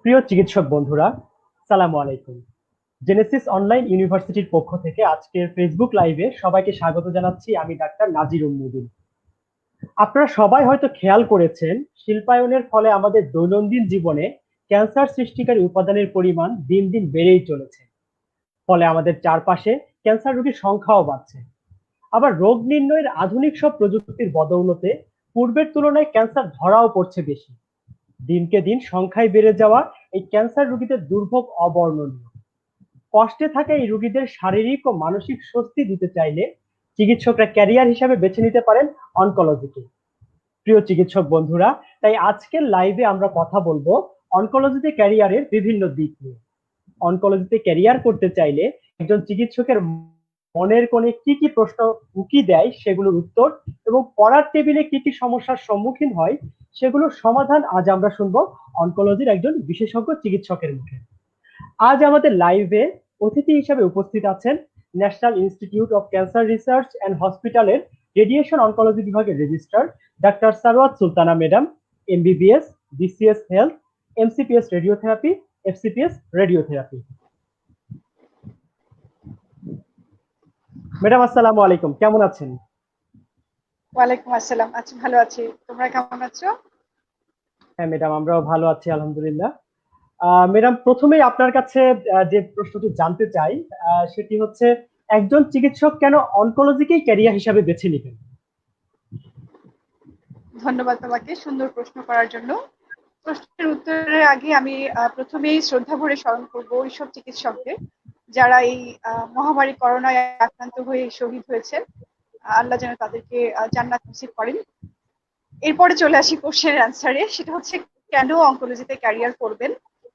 প্রিয় চিকিৎসক বন্ধুরা, সালামু আলাইকুম। জেনেসিস অনলাইন ইউনিভার্সিটির পক্ষ থেকে আজকের ফেসবুক লাইভে সবাইকে স্বাগত জানাচ্ছি। আমি ডাক্তার নাজির উম্মুদ্দিন। আপনারা সবাই হয়তো খেয়াল করেছেন, শিল্পায়নের ফলে আমাদের দৈনন্দিন জীবনে ক্যান্সার সৃষ্টিকারী উপাদানের পরিমাণ দিন দিন বেড়েই চলেছে। ফলে আমাদের চারপাশে ক্যান্সার রোগীর সংখ্যাও বাড়ছে। আবার রোগ নির্ণয়ের আধুনিক সব প্রযুক্তির বদৌলতে পূর্বের তুলনায় ক্যান্সার ধরাও পড়ছে বেশি। দিনকে দিন সংখ্যায় বেড়ে যাওয়া এই ক্যান্সার রোগীদের দুর্ভোগ অবর্ণনীয়। কষ্টে থাকা এই রোগীদের শারীরিক ও মানসিক স্বস্তি দিতে চাইলে চিকিৎসকরা ক্যারিয়ার হিসাবে বেছে নিতে পারেন অনকোলজিকে। প্রিয় চিকিৎসক বন্ধুরা, তাই আজকের লাইভে আমরা কথা বলবো অনকোলজিতে ক্যারিয়ারের বিভিন্ন দিক নিয়ে। অনকোলজিতে ক্যারিয়ার করতে চাইলে একজন চিকিৎসকের মনের কোণে কি কি প্রশ্ন উকি দেয় সেগুলোর উত্তর, এবং পড়ার টেবিলে কি কি সমস্যার সম্মুখীন হয় সেগুলোর সমাধান আজ আমরা শুনবো অনকোলজির একজন বিশেষজ্ঞ চিকিৎসকের মুখে। আজ আমাদের লাইভে অতিথি হিসেবে উপস্থিত আছেন national institute of cancer research and হসপিটালের রেডিয়েশন অনকোলজি বিভাগের registrar doctor Sarwat Sultana madam, MBBS, BCS health, MCPS radiotherapy, FCPS radiotherapy. Madam আসসালামু আলাইকুম, কেমন আছেন? ওয়ালাইকুম আসসালাম। আচ্ছা, ভালো আছি। তোমরা কেমন আছো? হ্যাঁ ম্যাডাম, আমরাও ভালো আছি আলহামদুলিল্লাহ। ম্যাডাম, প্রথমেই আপনার কাছে যে প্রশ্নটি জানতে চাই সেটি হচ্ছে, একজন চিকিৎসক কেন অনকোলজিকেই ক্যারিয়ার হিসাবে বেছে নেবেন? ধন্যবাদ তোমাকে সুন্দর প্রশ্ন করার জন্য। প্রশ্নের উত্তরের আগে আমি প্রথমেই শ্রদ্ধা ভরে স্মরণ করব ওইসব চিকিৎসকদের যারা এই মহামারী করোনায় আক্রান্ত হয়ে শহীদ হয়েছেন। আল্লাহ যেন তাদেরকে জান্নাত নসিব করেন। এরপরে চলে আসি কোশ্চেনের অ্যান্সারে, সেটা হচ্ছে কেন অনকোলজিতে ক্যারিয়ার করবেন।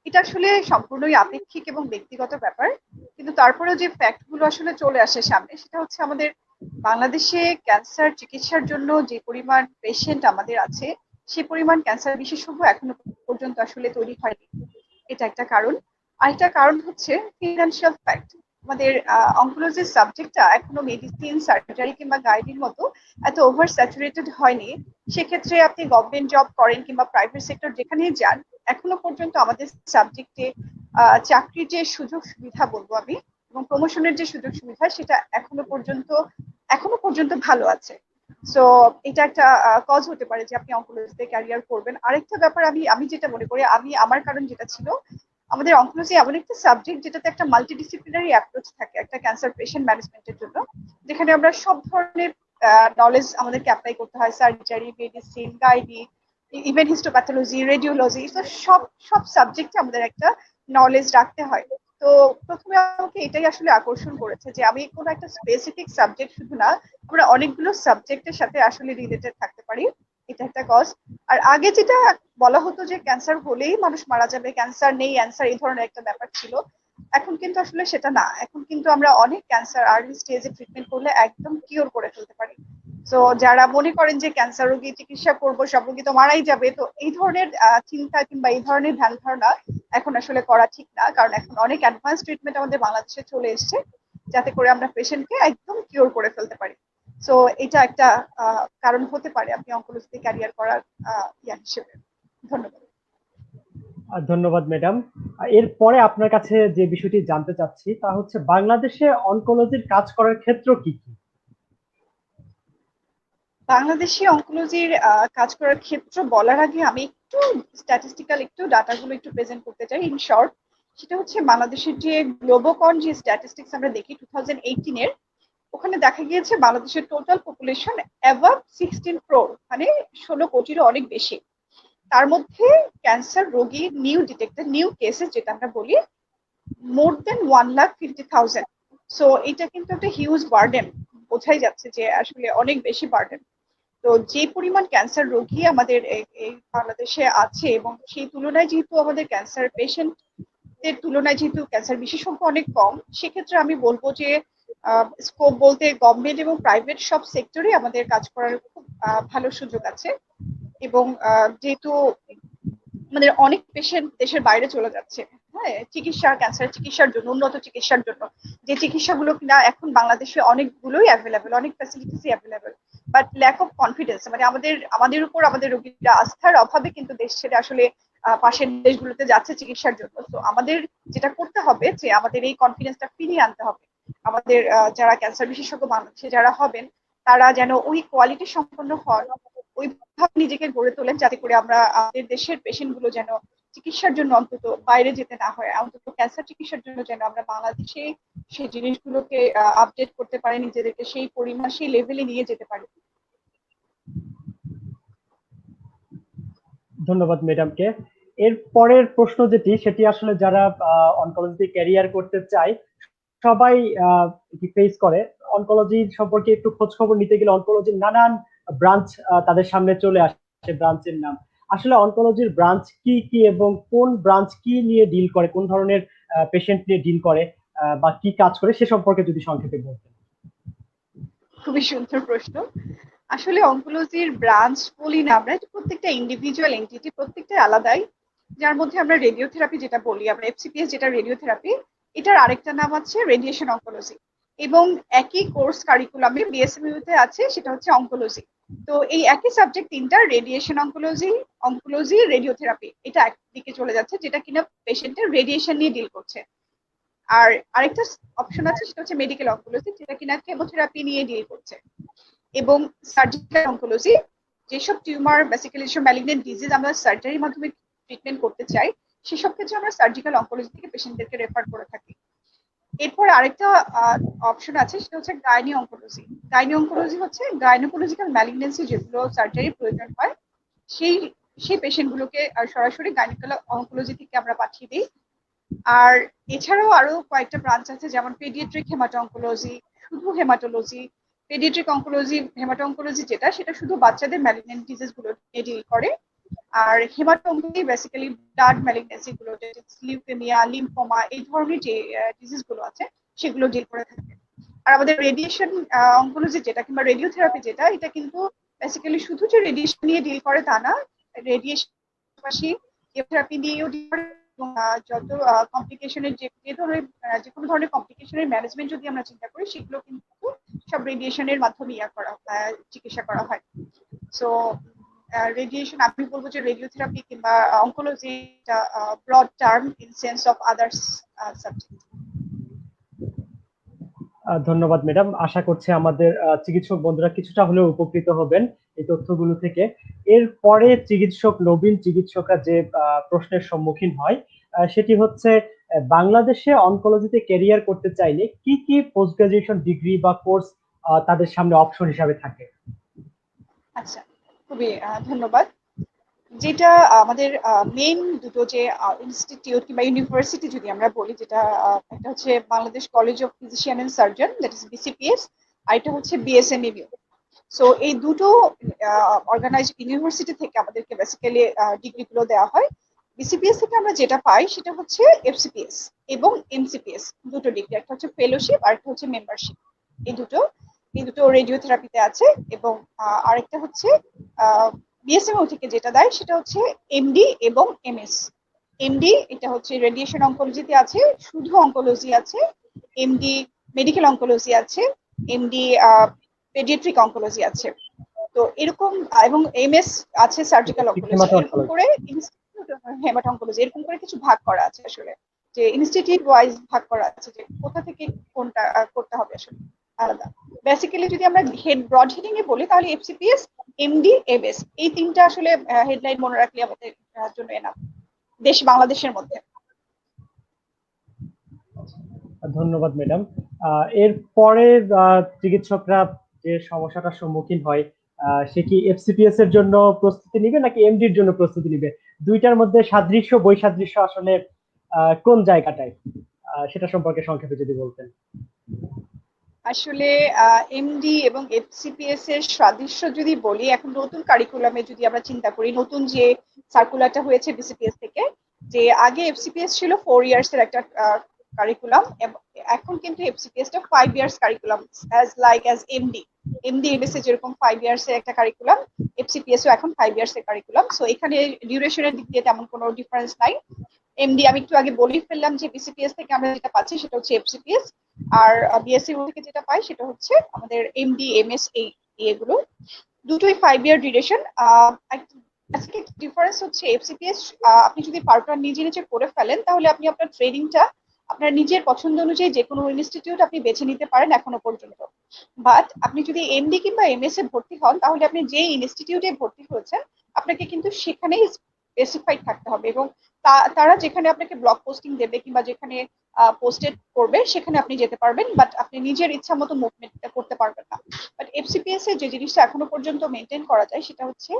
এটা আসলে সম্পূর্ণই আপেক্ষিক এবং ব্যক্তিগত ব্যাপার, কিন্তু তারপরেও যে ফ্যাক্ট গুলো আসলে চলে আসে সামনে, সেটা হচ্ছে আমাদের বাংলাদেশে ক্যান্সার চিকিৎসার জন্য যে পরিমাণ পেশেন্ট আমাদের আছে, সে পরিমাণ ক্যান্সার বিশেষজ্ঞ এখনো পর্যন্ত আসলে তৈরি হয়নি। এটা একটা কারণ। আরেকটা কারণ হচ্ছে ফিনান্সিয়াল ফ্যাক্ট। আমাদের অনকোলজি সাবজেক্টটা এখনো মেডিসিন, সার্জারি কিংবা গাইডের মতো এত ওভার স্যাচুরেটেড হয়নি। সেক্ষেত্রে আপনি গভর্নমেন্ট জব করেন কিংবা প্রাইভেট সেক্টর যেখানেই যান, এখনো পর্যন্ত আমাদের সাবজেক্টে চাকরির যে সুযোগ সুবিধা বলবো আমি, এবং প্রমোশনের যে সুযোগ সুবিধা, সেটা এখনো পর্যন্ত ভালো আছে। সো এটা একটা কজ হতে পারে যে আপনি অনকোলজিতে ক্যারিয়ার করবেন। আরেকটা ব্যাপার আমি আমি যেটা মনে করি, আমার কারণ যেটা ছিল, আমাদের অনকোলজি এমন একটা সাবজেক্ট যেটাতে একটা মাল্টিডিসিপ্লিনারি অ্যাপ্রোচ থাকে একটা ক্যান্সার পেশেন্ট ম্যানেজমেন্টের জন্য, যেখানে আমরা সব ধরনের নলেজ আমাদেরকে অ্যাপ্লাই করতে হয়। Surgery, medicine, gynae, even histopathology, radiology, তো সব সব সাবজেক্টে আমাদের একটা নলেজ রাখতে হয়। তো প্রথমে আমাকে এটাই আসলে আকর্ষণ করেছে যে আমি কোনো একটা স্পেসিফিক সাবজেক্ট শুধু না, আমরা অনেকগুলো সাবজেক্টের সাথে আসলে রিলেটেড থাকতে পারি। এটা একটা কজ। আর আগে যেটা বলা হতো যে ক্যান্সার হলেই মানুষ মারা যাবে, ক্যান্সার নেই অ্যান্সার, এই ধরনের একটা ব্যাপার ছিল। এখন কিন্তু আসলে সেটা না। এখন কিন্তু আমরা অনেক ক্যান্সার আর্লি স্টেজে ট্রিটমেন্ট করলে একদম কিওর করে ফেলতে পারি। তো যারা মনে করেন যে ক্যান্সার রোগী চিকিৎসা করবো, সব রোগী তো মারাই যাবে, তো এই ধরনের চিন্তা কিংবা এই ধরনের ধ্যান ধারণা এখন আসলে করা ঠিক না। কারণ এখন অনেক অ্যাডভান্স ট্রিটমেন্ট আমাদের বাংলাদেশে চলে এসছে, যাতে করে আমরা পেশেন্টকে একদম কিওর করে ফেলতে পারি। সো এটা একটা কারণ হতে পারে আপনি অনকোলজিতে ক্যারিয়ার করার হিসেবে। ধন্যবাদ। ধন্যবাদ ম্যাডাম। এরপরে আপনার কাছে যে বিষয়টি জানতে চাচ্ছি তা হচ্ছে, বাংলাদেশে অনকোলজির কাজ করার ক্ষেত্র কি কি? বাংলাদেশে অনকোলজির কাজ করার ক্ষেত্র বলার আগে আমি একটু স্ট্যাটিস্টিক্যাল একটু ডাটাগুলো একটু প্রেজেন্ট করতে চাই ইন শর্ট। সেটা হচ্ছে বাংলাদেশের যে গ্লোবোকন যে স্ট্যাটিস্টিক্স আমরা দেখি 2018-এর, ওখানে দেখা গিয়েছে বাংলাদেশের টোটাল পপুলেশন অ্যাবাভ 16 crore, মানে 16 কোটিরও অনেক বেশি। তার মধ্যে ক্যান্সার রোগী নিউ ডিটেক্টেড নিউ কেসেস যেটা আমরা বলি, মোর দেন 1,50,000। সো এটা কিন্তু একটা হিউজ বার্ডেন। বোঝাই যাচ্ছে যে আসলে অনেক বেশি বার্ডেন। তো যে পরিমাণ ক্যান্সার রোগী আমাদের এই বাংলাদেশে আছে, এবং সেই তুলনায় যেহেতু আমাদের ক্যান্সার পেশেন্টের তুলনায় যেহেতু ক্যান্সার বিশেষজ্ঞ অনেক কম, সেক্ষেত্রে আমি বলবো যে স্কোপ বলতে গভর্নমেন্ট এবং প্রাইভেট সব সেক্টরে আমাদের কাজ করার খুব ভালো সুযোগ আছে। এবং যেহেতু আমাদের অনেক পেশেন্ট দেশের বাইরে চলে যাচ্ছে, হ্যাঁ, ক্যান্সার চিকিৎসার জন্য, উন্নত চিকিৎসার জন্য, যে চিকিৎসাগুলো কিনা এখন বাংলাদেশে অনেকগুলোই অ্যাভেলেবেল, অনেক ফ্যাসিলিটিসই available, but lack of confidence, মানে আমাদের উপর আমাদের রোগীরা আস্থার অভাবে কিন্তু দেশ ছেড়ে আসলে পাশের দেশগুলোতে যাচ্ছে চিকিৎসার জন্য। তো আমাদের যেটা করতে হবে যে আমাদের এই কনফিডেন্সটা ফিরিয়ে আনতে হবে। আমাদের যারা ক্যান্সার বিশেষজ্ঞ বাংলাদেশে যারা হবেন তারা যেন ওই কোয়ালিটি সম্পন্ন হন, ওইভাবে নিজেকে গড়ে তোলেন, যাতে করে আমরা আমাদের দেশের পেশেন্ট গুলো যেন চিকিৎসার জন্য অন্তত বাইরে যেতে না হয়, অন্তত ক্যান্সার চিকিৎসার জন্য যেন আমরা বাংলাদেশে সেই জিনিসগুলোকে আপডেট করতে পারি, নিজেদেরকে সেই পরিমাণ সেই লেভেলে নিয়ে যেতে পারি। ধন্যবাদ ম্যাডামকে। এর পরের প্রশ্ন যেটি, সেটি আসলে যারা অনকোলজিতে ক্যারিয়ার করতে চায় সবাই ফেস করে। অনকোলজি সম্পর্কে একটু খোঁজ খবর নিতে গেলে অনকোলজির নানান ব্রাঞ্চ তাদের সামনে চলে আসে, ব্রাঞ্চের নাম। আসলে অনকোলজির ব্রাঞ্চ কি কি এবং কোন ব্রাঞ্চ কি নিয়ে ডিল করে, কোন ধরনের পেশেন্ট নিয়ে ডিল করে বা কি কাজ করে, সে সম্পর্কে যদি সংক্ষেপে বলতেন। খুবই সুন্দর প্রশ্ন। আসলে অনকোলজির ব্রাঞ্চ বলি না আমরা, প্রত্যেকটা ইন্ডিভিজুয়াল এন্টিটি, প্রত্যেকটা আলাদাই। যার মধ্যে আমরা রেডিওথেরাপি যেটা বলি, আমরা এফসিপিএস যেটা রেডিওথেরাপি, এটার আরেকটা নাম আছে রেডিয়েশন অনকোলজি। এবং একই কোর্স কারিকুলামে বিএসএমইউ তে আছে, সেটা হচ্ছে অনকোলজি। তো এই একই সাবজেক্ট তিনটা, রেডিয়েশন অনকোলজি, অনকোলজি, রেডিওথেরাপি, এটা একদিকে চলে যাচ্ছে, যেটা কিনা পেশেন্টের রেডিয়েশন নিয়ে ডিল করছে। আর আরেকটা অপশন আছে, সেটা হচ্ছে মেডিকেল অনকোলজি, যেটা কিনা কেমোথেরাপি নিয়ে ডিল করছে। এবং সার্জিক্যাল অনকোলজি, যেসব টিউমার বেসিক্যালি যেসব ম্যালিগনেন্ট ডিজিজ আমরা সার্জারির মাধ্যমে ট্রিটমেন্ট করতে চাই, সেসব ক্ষেত্রে আমরা সার্জিক্যাল অনকোলজি থেকে পেশেন্টদেরকে রেফার করে থাকি। এরপর আরেকটা অপশন আছে, সেটা হচ্ছে গাইনি অনকোলজি। গাইনি অনকোলজি হচ্ছে গাইনোকোলজিক্যাল ম্যালিগনেন্সি যেগুলো সার্জারির প্রয়োজন হয়, সেই সেই পেশেন্ট গুলোকে সরাসরি গাইনিক্যাল অনকোলজি থেকে আমরা পাঠিয়ে দিই। আর এছাড়াও আরো কয়েকটা ব্রাঞ্চ আছে, যেমন পেডিয়াট্রিক হেমাটো অনকোলজি, শুধু হেমাটোলজি, পেডিয়াট্রিক অনকোলজি, হেমাটো অনকোলজি যেটা, সেটা শুধু বাচ্চাদের ম্যালিগনেন্ট ডিজিজ গুলো নিয়ে ডিল করে। আর hemato oncology basically blood malignancy গুলো, লিউকেমিয়া, লিম্ফোমা, এই ধরনের যে ডিজিজ গুলো আছে সেগুলো ডিল করে থাকে। আর আমাদের রেডিয়েশন অনকোলজি যেটা কিংবা রেডিওথেরাপি যেটা, এটা কিন্তু বেসিক্যালি শুধু যে রেডিয়েশন নিয়ে ডিল করে তা না, রেডিয়েশন পাশাপাশি কেমোথেরাপি নিয়েও ডিল করে। যত কমপ্লিকেশনের যে ধরনের যে কোনো ধরনের কমপ্লিকেশনের ম্যানেজমেন্ট যদি আমরা চিন্তা করি, সেগুলো কিন্তু সব রেডিয়েশনের মাধ্যমে চিকিৎসা করা হয়। সো রেডিয়েশন, আমি বলবো যে রেডিওথেরাপি কিংবা oncology broad term in sense of others subject. ধন্যবাদ ম্যাডাম। আশা করছি আমাদের চিকিৎসক বন্ধুরা কিছুটা হলেও উপকৃত হবেন এই তথ্যগুলো থেকে। এরপরে নবীন চিকিৎসকরা যে প্রশ্নের সম্মুখীন হয় সেটি হচ্ছে, বাংলাদেশে অনকোলজিতে ক্যারিয়ার করতে চাইলে কি কি পোস্ট গ্রাজুয়েশন ডিগ্রি বা কোর্স তাদের সামনে অপশন হিসাবে থাকে? আচ্ছা, খুবই ধন্যবাদ। যেটা আমাদের মেইন দুটো যে ইনস্টিটিউট কিংবা ইউনিভার্সিটি যদি আমরা বলি, যেটা একটা হচ্ছে Bangladesh college of physician and surgeon, that is BCPS, আর এটা হচ্ছে বিএসএমইউ। সো এই দুটো অর্গানাইজড ইউনিভার্সিটি থেকে আমাদেরকে বেসিক্যালি ডিগ্রি গুলো দেওয়া হয়। বিসিপিএস থেকে আমরা যেটা পাই সেটা হচ্ছে এফসিপিএস এবং এমসিপিএস, দুটো ডিগ্রি, একটা হচ্ছে ফেলোশিপ আর একটা হচ্ছে মেম্বারশিপ। এই দুটো রেডিওথেরাপিতে আছে। এবং আরেকটা হচ্ছে বিএসএমইউ থেকে যেটা দেয় সেটা হচ্ছে এমডি এবং এমএস। এমডি এটা হচ্ছে রেডিয়েশন অনকোলজিতে আছে, শুধু অনকোলজি আছে। এমডি মেডিকেল অনকোলজি আছে। এমডি পেডিয়াট্রিক অনকোলজি আছে। তো এরকম, এবং এমএস আছে সার্জিক্যাল অনকোলজি। এরকম করে হেমাটো অনকোলজি, এরকম করে কিছু ভাগ করা আছে আসলে, যে ইনস্টিটিউট ওয়াইজ ভাগ করা আছে যে কোথা থেকে কোনটা করতে হবে আসলে আলাদা। বেসিক্যালি যদি আমরা ব্রড হেডিং এ বলি, তাহলে এফসিপিএস, এমডি, এমএস, এই তিনটা আসলে হেডলাইন মনে রাখলে আমাদের জন্য এনাফ বাংলাদেশের মধ্যে। ধন্যবাদ ম্যাডাম। এরপরে চিকিৎসকরা যে সমস্যাটার সম্মুখীন হয়, সে কি এফসিপিএস এর জন্য প্রস্তুতি নিবে নাকি এমডির জন্য প্রস্তুতি নিবে? দুইটার মধ্যে সাদৃশ্য বৈসাদৃশ্য আসলে কোন জায়গাটায়, সেটা সম্পর্কে সংক্ষেপে যদি বলতেন। আসলে এমডি এবং এফসিপিএস এর সাদৃশ্য যদি বলি, এখন নতুন কারিকুলামে যদি আমরা চিন্তা করি, নতুন যে সার্কুলারটা হয়েছে বিসিপিএস থেকে, যে আগে এফসিপিএস ছিল 4 ইয়ার্স এর একটা কারিকুলাম, এখন কিন্তু এফসিপিএস টা 5 years curriculum, as MD. MS এ যেরকম 5 ইয়ার্স এর একটা কারিকুলাম, এফসিপিএস ও এখন 5 ইয়ার্স এর কারিকুলাম। সো এখানে ডিউরেশনের দিক দিয়ে তেমন কোনো ডিফারেন্স নাই। এমডি আমি একটু আগে বলেই ফেললাম যে বিসিপিএস থেকে আমরা যেটা পাচ্ছি সেটা হচ্ছে এফসিপিএস, আর বিএসসি থেকে যেটা পাই সেটা হচ্ছে আমাদের এমডি, এমএস, এগুলো দুটোই 5 ইয়ার ডিউরেশন। আজকে ডিফারেন্স হচ্ছে এফসিপিএস আপনি যদি পার্ট ওয়ান নিজে নিজে করে ফেলেন তাহলে আপনি আপনার ট্রেনিংটা আপনার নিজের পছন্দ অনুযায়ী যে কোনো ইনস্টিটিউট আপনি বেছে নিতে পারেন এখনো পর্যন্ত। বাট আপনি যদি এমডি কিংবা এমএস এ ভর্তি হন তাহলে আপনি যে ইনস্টিটিউটে ভর্তি হয়েছেন আপনাকে কিন্তু সেখানেই স্পেসিফাইড থাকতে হবে, এবং তারা যেখানে আপনাকে ব্লগ পোস্টিং দেবে কিংবা যেখানে পোস্টেড করবে সেখানে আপনি যেতে পারবেন, বাট আপনি নিজের ইচ্ছা মতো মুভমেন্টটা করতে পারবেন না। বাট এফসিপিএস এ যে জিনিসটা এখনো পর্যন্ত মেনটেন করা যায় সেটা হচ্ছে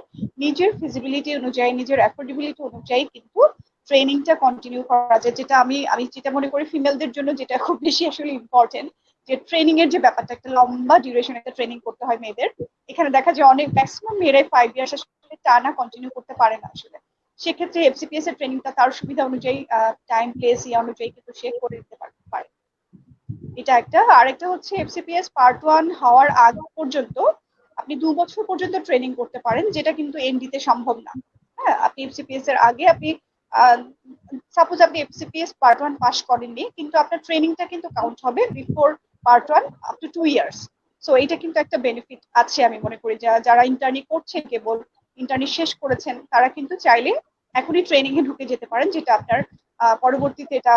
নিজের ফিজিবিলিটি অনুযায়ী নিজের অ্যাফোর্ডেবিলিটি অনুযায়ী কিন্তু ট্রেনিংটা কন্টিনিউ করা যায়, যেটা আমি আমি যেটা মনে করি ফিমেলদের জন্য যেটা খুব বেশি আসলে ইম্পর্টেন্ট, যে ট্রেনিং এর যে ব্যাপারটা, একটা লম্বা ডিউরেশন একটা ট্রেনিং করতে হয় মেয়েদের। এখানে দেখা যায় অনেক ম্যাক্সিমাম মেয়েরাই 5 ইয়ার্স আসলে টানা কন্টিনিউ করতে পারে না আসলে। সেক্ষেত্রে এফসিপিএস এর ট্রেনিংটা তার সুবিধা অনুযায়ী টাইম প্লেস অনুযায়ী কিন্তু সে করে দিতে পারে। এটা একটা। আরেকটা হচ্ছে এফসিপিএস পার্ট ওয়ান হওয়ার আগ পর্যন্ত আপনি 2 বছর পর্যন্ত ট্রেনিং করতে পারেন, যেটা কিন্তু এমডি তে সম্ভব না। হ্যাঁ, আপনি এফসিপিএস এর আগে আপনি সাপোজ আপনি এফসিপিএস পার্ট ওয়ান পাস করেননি, কিন্তু আপনার ট্রেনিংটা কিন্তু কাউন্ট হবে before part one up to 2 years. So এটা কিন্তু একটা বেনিফিট আছে আমি মনে করি, যারা ইন্টার্নি করছেন, কেবল ইন্টার্নি শেষ করেছেন, তারা কিন্তু চাইলে এখনই ট্রেনিং এ ঢুকে যেতে পারেন, যেটা আপনার পরবর্তীতে এটা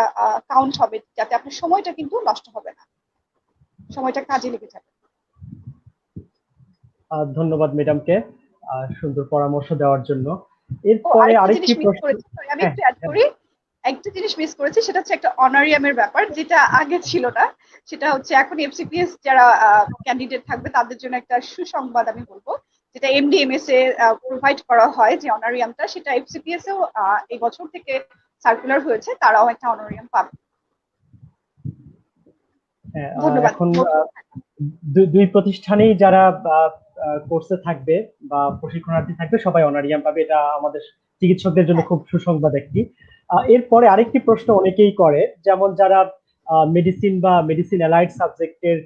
কাউন্ট হবে, যাতে আপনার সময়টা কিন্তু নষ্ট হবে না, সময়টা কাজে লেগে যাবে। ধন্যবাদ ম্যাডামকে সুন্দর পরামর্শ দেওয়ার জন্য। ও এরপরে আরেকটা আরেকটি জিনিস মিস প্রশ্ন। করেছি, sorry, আমি হ্যাঁ, একটু অ্যাড করি। একটা জিনিস মিস করেছি, সেটা হচ্ছে একটা অনারিয়ামের ব্যাপার, যেটা আগে ছিল না। সেটা হচ্ছে এখন এফসিপিএস যারা ক্যান্ডিডেট থাকবে তাদের জন্য একটা সুসংবাদ আমি বলবো, যেটা এমডিএমএস এ প্রোভাইড করা হয় যে অনারিয়ামটা, সেটা এফসিপিএস এও এই বছর থেকে সার্কুলার হয়েছে, তারাও একটা অনারিয়াম পাবে। হ্যাঁ, ধন্যবাদ। এখন দুই প্রতিষ্ঠানেই যারা কোর্সে থাকবে বা প্রশিক্ষণার্থী থাকবে সবাই অনারিয়াম পাবে, এটা আমাদের চিকিৎসকদের জন্য হ্যাঁ, খুব সুসংবাদ একটি। এরপরে আরেকটি প্রশ্ন অনেকেই করে, যেমন যারা মেডিসিন বা মেডিসিন অ্যালাইড সাবজেক্টের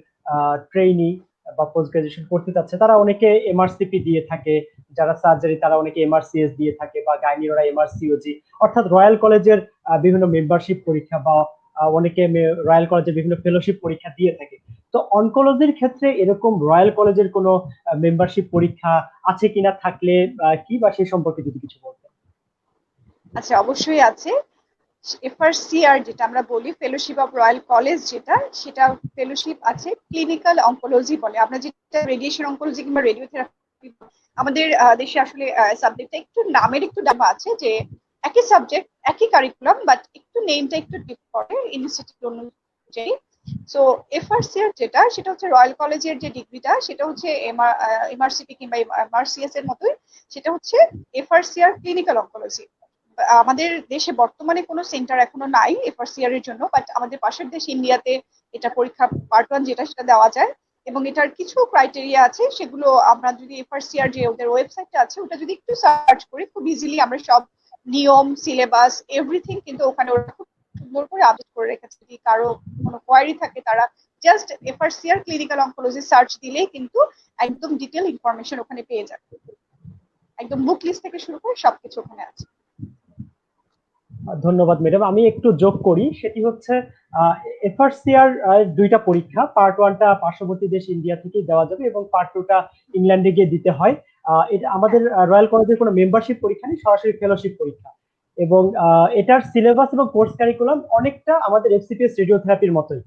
ট্রেইনি বা পোস্ট গ্রাজুয়েশন করতে চাচ্ছে, তারা অনেকে এমআরসিপি দিয়ে থাকে, যারা সার্জারি তারা অনেকে এমআরসিএস দিয়ে থাকে, বা গাইনিরা এমআরসিওজি, অর্থাৎ রয়্যাল কলেজের বিভিন্ন মেম্বারশিপ পরীক্ষা বা অনেকে রয়্যাল কলেজের বিভিন্ন ফেলোশিপ পরীক্ষা দিয়ে থাকে। তো অনকোলজির ক্ষেত্রে এরকম রয়্যাল কলেজের কোনো মেম্বারশিপ পরীক্ষা আছে কিনা, থাকলে কি, বা সেই সম্পর্কে যদি কিছু বলতেন। আচ্ছা, অবশ্যই আছে। এফআরসিআর যেটা আমরা বলি, ফেলোশিপ অফ রয়্যাল কলেজ, সেটা ফেলোশিপ আছে ক্লিনিক্যাল অঙ্কোলজি বলে, আমরা যেটা রেডিয়েশন অঙ্কোলজি কিংবা রেডিওথেরাপি। আমাদের দেশে আসলে সাবজেক্টটা একটু নামের একটু ডামা আছে, যে একই সাবজেক্ট একই কারিকুলাম, বাট একটু নেমটা একটু ডিফারেন্ট করে ইনস্টিটিউট অনুযায়ী। সো এফআরসিআর সেটা হচ্ছে রয়্যাল কলেজের যে ডিগ্রিটা, সেটা হচ্ছে এমআরসিপি কিংবা এমআরসিএস এর মতোই, সেটা হচ্ছে এফআরসিআর ক্লিনিক্যাল অঙ্কোলজি। আমাদের দেশে বর্তমানে কোনো সেন্টার এখনো নাই এফআরসিআর এর জন্য, বাট আমাদের পাশের দেশ ইন্ডিয়াতে এটা পরীক্ষা পার্ট ওয়ান যেটা সেটা দেওয়া যায়, এবং এটার কিছু ক্রাইটেরিয়া আছে, সেগুলো আমরা যদি এফআরসিআর যে ওদের ওয়েবসাইটটা আছে ওটা যদি একটু সার্চ করি, খুব ইজিলি আমরা সব নিয়ম, সিলেবাস, এভরিথিং কিন্তু ওখানে ওরা খুব সুন্দর করে আপডেট করে রেখেছে। যদি কারো কোনো কোয়ারি থাকে, তারা জাস্ট এফআরসিআর ক্লিনিক্যাল অঙ্কোলজি সার্চ দিলেই কিন্তু একদম ডিটেল ইনফরমেশন ওখানে পেয়ে যাবে, একদম বুক লিস্ট থেকে শুরু করে সবকিছু ওখানে আছে। ধন্যবাদ ম্যাডাম। আমি একটু যোগ করি, সেটি হচ্ছে এফআরসিআর দুইটা পরীক্ষা, পার্ট ওয়ানটা পার্শ্ববর্তী দেশ ইন্ডিয়া থেকেই দেওয়া যাবে এবং পার্ট টুটা ইংল্যান্ডে গিয়ে দিতে হয়। এটা আমাদের রয়্যাল কলেজের কোনো মেম্বারশিপ পরীক্ষা নেই, সরাসরি ফেলোশিপ পরীক্ষা। এবং এটার সিলেবাস এবং কোর্স কারিকুলাম অনেকটা আমাদের এফসিপিএস রেডিওথেরাপির মতোই,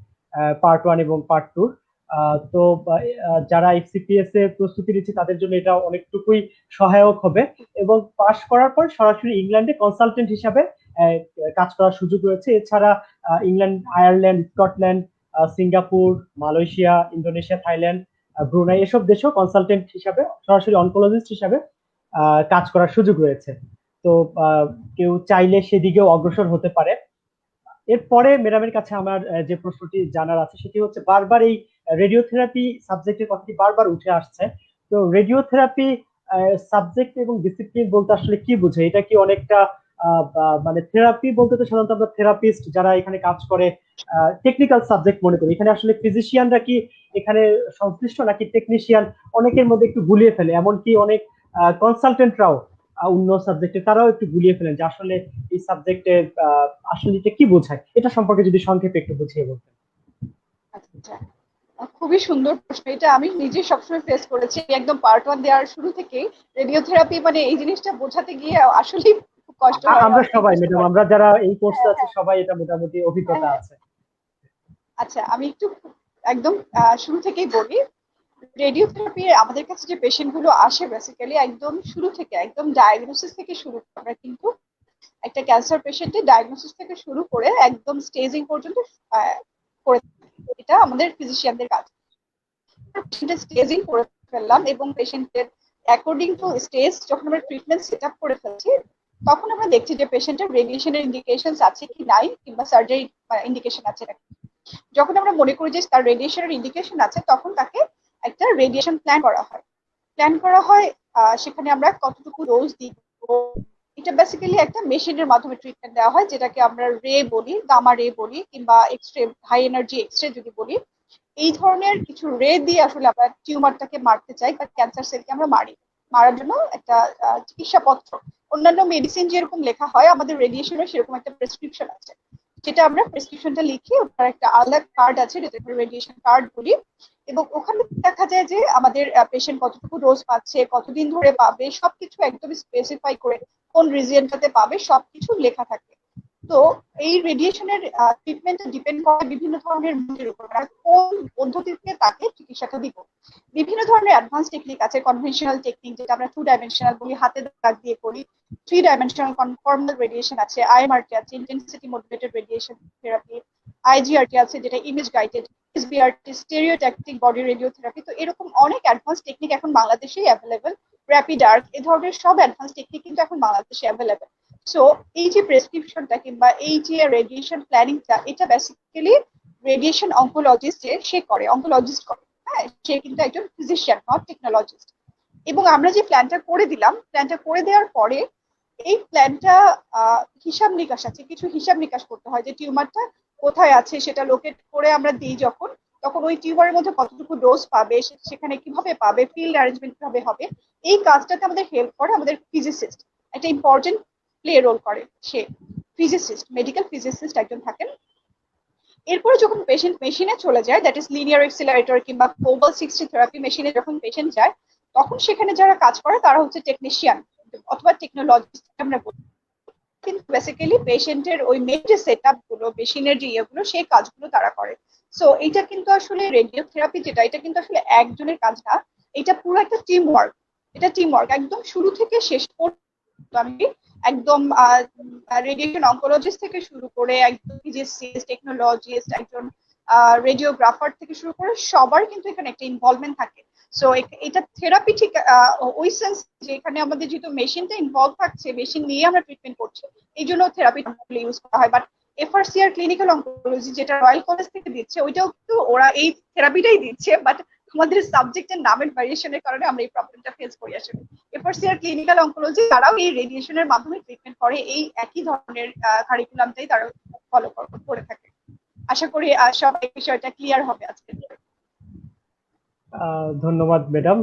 পার্ট ওয়ান এবং পার্ট টু। তো যারা এফসিপিএস এ প্রস্তুতি নিচ্ছে তাদের জন্য এটা অনেকটুকুই সহায়ক হবে। এবং পাশ করার পর সরাসরি ইংল্যান্ডে কনসালটেন্ট হিসাবে কাজ করার সুযোগ রয়েছে। এছাড়া England, Ireland, Scotland, Singapore, Malaysia, Indonesia, Thailand, Brunei, এসব দেশেও কনসালটেন্ট হিসাবে, সরাসরি অনকোলজিস্ট হিসাবে কাজ করার সুযোগ রয়েছে। তো কেউ চাইলে সেদিকেও অগ্রসর হতে পারে। এরপরে ম্যাডামের কাছে আমার যে প্রশ্নটি জানার আছে সেটি হচ্ছে, বারবার এই রেডিওথেরাপি সাবজেক্টের কথাটি বারবার উঠে আসছে। তো রেডিওথেরাপি সাবজেক্ট এবং ডিসিপ্লিন বলতে আসলে কি বুঝে? এটা কি অনেকটা মানে থেরাপি বলতে তো সাধারণত আমরা থেরাপিস্ট যারা এখানে কাজ করে টেকনিক্যাল সাবজেক্ট মনে করি, এখানে আসলে ফিজিশিয়ানরা কি এখানে সংশ্লিষ্ট নাকি টেকনিশিয়ান? অনেকের মধ্যে একটু গুলিয়ে ফেলে, এমনকি অনেক কনসালটেন্টরাও অন্য সাবজেক্টে তারাও একটু গুলিয়ে ফেলেন যে আসলে এই সাবজেক্টে আসলে এটা কি বোঝায়, এটা সম্পর্কে যদি সংক্ষেপে একটু বুঝিয়ে বলতেন। আচ্ছা, খুবই সুন্দর প্রশ্ন। এটা আমি নিজে সবসময় ফেস করেছি। একদম পার্ট ওয়ান দেওয়ার শুরু থেকেই রেডিওথেরাপি মানে এই জিনিসটা বোঝাতে গিয়ে আসলে খুব কষ্ট হয়, আমরা অনেকেই সবাই বুঝতে ম্যাডাম, পারে। আমরা যারা এই কোর্সে হ্যাঁ আছি হ্যাঁ সবাই এটা মোটামুটি হ্যাঁ অভিজ্ঞতা হ্যাঁ। আছে। আচ্ছা, আমি একটু একদম শুরু থেকেই বলি। রেডিওথেরাপি আমাদের কাছে যে পেশেন্ট গুলো আসে বেসিক্যালি একদম শুরু থেকে, একদম ডায়াগনোসিস থেকে শুরু করে আমরা কিন্তু একটা ক্যান্সার পেশেন্টের ডায়াগনোসিস থেকে শুরু করে একদম স্টেজিং পর্যন্ত করে থাকি। এটা আমাদের ফিজিশিয়ানদের কাজ। পেশেন্টের স্টেজিং করে ফেললাম এবং পেশেন্টের অ্যাকর্ডিং টু স্টেজ যখন আমরা ট্রিটমেন্ট সেট আপ করে ফেলছি, তখন আমরা দেখছি যে পেশেন্টের রেডিয়েশনের ইন্ডিকেশন আছে কি নাই, কিংবা সার্জারি ইন্ডিকেশন আছে নাকি। যখন আমরা মনে করি যে তার রেডিয়েশনের ইন্ডিকেশন আছে, তখন তাকে একটা রেডিয়েশন প্ল্যান করা হয়। সেখানে আমরা কতটুকু ডোজ দিব, এটা বেসিক্যালি একটা মেশিনের মাধ্যমে ট্রিটমেন্ট দেওয়া হয়, যেটাকে আমরা রে বলি, গামা রে বলি, কিংবা এক্সরে, হাই এনার্জি এক্সরে যদি বলি। এই ধরনের কিছু রে দিয়ে আসলে আমরা টিউমারটাকে মারতে চাই, বা ক্যান্সার সেলকে আমরা মারার জন্য একটা চিকিৎসাপত্র, অন্যান্য মেডিসিন যেরকম লেখা হয় আমাদের রেডিয়েশনের সেরকম একটা প্রেসক্রিপশন আছে, যেটা আমরা প্রেসক্রিপশনটা লিখি, ওটার একটা আলাদা কার্ড আছে যেটাকে রেডিয়েশন কার্ড বলি। এবং ওখানে দেখা যায় যে আমাদের পেশেন্ট কতটুকু ডোজ পাচ্ছে, কতদিন ধরে পাবে, সবকিছু একদম স্পেসিফাই করে কোন রিজিয়নটাতে পাবে সবকিছু লেখা থাকে। তো এই রেডিয়েশনের ট্রিটমেন্ট ডিপেন্ড করে বিভিন্ন ধরনের রোগের উপর, মানে কোন পদ্ধতিতে তাকে চিকিৎসাটা দিব। বিভিন্ন ধরনের অ্যাডভান্স টেকনিক আছে, কনভেনশনাল টেকনিক যেটা আমরা 2 ডাইমেনশনাল বলি, হাতে দাগ দিয়ে করি। 3 ডাইমেনশনাল কনফর্মাল রেডিয়েশন আছে, আইএমআরটি আছে, intensity modulated radiation therapy, IGRT আছে যেটা image guided, SBRT stereotactic body radiotherapy. তো এরকম অনেক অ্যাডভান্স টেকনিক এখন বাংলাদেশেই অ্যাভেলেবেল। র্যাপিড আর্ক, এ ধরনের সব অ্যাডভান্স টেকনিক কিন্তু এখন বাংলাদেশে অ্যাভেলেবেল। সো এই যে প্রেসক্রিপশনটা কিংবা এই যে রেডিয়েশন প্ল্যানিংটা, এটা বেসিক্যালি রেডিয়েশন অঙ্কোলজিস্ট যে সে করে, অঙ্কোলজিস্ট করে। হ্যাঁ, সে কিন্তু একজন ফিজিশিয়ান, নট টেকনোলজিস্ট। এবং আমরা যে প্ল্যানটা করে দিলাম, প্ল্যানটা করে দেওয়ার পরে এই প্ল্যানটা হিসাব নিকাশ আছে, কিছু হিসাব নিকাশ করতে হয় যে টিউমারটা কোথায় আছে সেটা লোকেট করে আমরা দিই যখন, তখন ওই টিউমারের মধ্যে কতটুকু ডোজ পাবে, সেখানে কিভাবে পাবে, ফিল্ড অ্যারেঞ্জমেন্ট কিভাবে হবে। এই কাজটাতে আমাদের হেল্প করে আমাদের ফিজিসিস্ট, একটা ইম্পর্টেন্ট প্লে রোল করে সে। ফিজিসিস্ট, মেডিকেল ফিজিসিস্ট একজন থাকেন। এরপরে যখন পেশেন্ট মেশিনে চলে যায়, দ্যাট ইজ লিনিয়ার এক্সিলারেটর কিংবা কোবাল-60 থেরাপি মেশিনে যখন পেশেন্ট যায়, তখন সেখানে যারা কাজ করে তারা হচ্ছে টেকনিশিয়ান অথবা টেকনোলজিস্ট আমরা বলি। কিন্তু বেসিক্যালি পেশেন্টের ওই মেডিকেল সেটআপ গুলো, মেশিনের যে ইয়েগুলো, সেই কাজগুলো তারা করে। সো এটা কিন্তু আসলে রেডিওথেরাপি যেটা, এটা কিন্তু আসলে একজনের কাজ না, এটা পুরো একটা টিম ওয়ার্ক। এটা টিম ওয়ার্ক একদম শুরু থেকে শেষ পর্যন্ত। আমি একদম রেডিয়েশন অঙ্কোলজিস্ট থেকে শুরু করে একজন ফিজিসিস্ট, টেকনোলজিস্ট, একজন রেডিওগ্রাফার থেকে শুরু করে সবার কিন্তু এখানে একটা ইনভলভমেন্ট থাকে। সো এটা থেরাপি ঠিক ওই সেন্স যে এখানে আমাদের যেহেতু মেশিনটা ইনভলভ থাকছে, মেশিন নিয়ে আমরা ট্রিটমেন্ট করছি, এই জন্য থেরাপি ইউজ করা হয়। বাট এফআরসিআর ক্লিনিক্যাল অঙ্কোলজি যেটা রয়্যাল কলেজ থেকে দিচ্ছে, ওইটাও কিন্তু ওরা এই থেরাপিটাই দিচ্ছে, বাট আমাদের সাবজেক্টের নামের ভ্যারিয়েশনের কারণে আমরা এই প্রবলেমটা ফেস করি আসলে। এফআরসিআর ক্লিনিক্যাল অঙ্কোলজি তারাও এই রেডিয়েশনের মাধ্যমে ট্রিটমেন্ট করে, এই একই ধরনের কারিকুলামটাই তারা ফলো করে থাকে। আশা করি সবাই বিষয়টা ক্লিয়ার হবে আজকে। ধন্যবাদ ম্যাডাম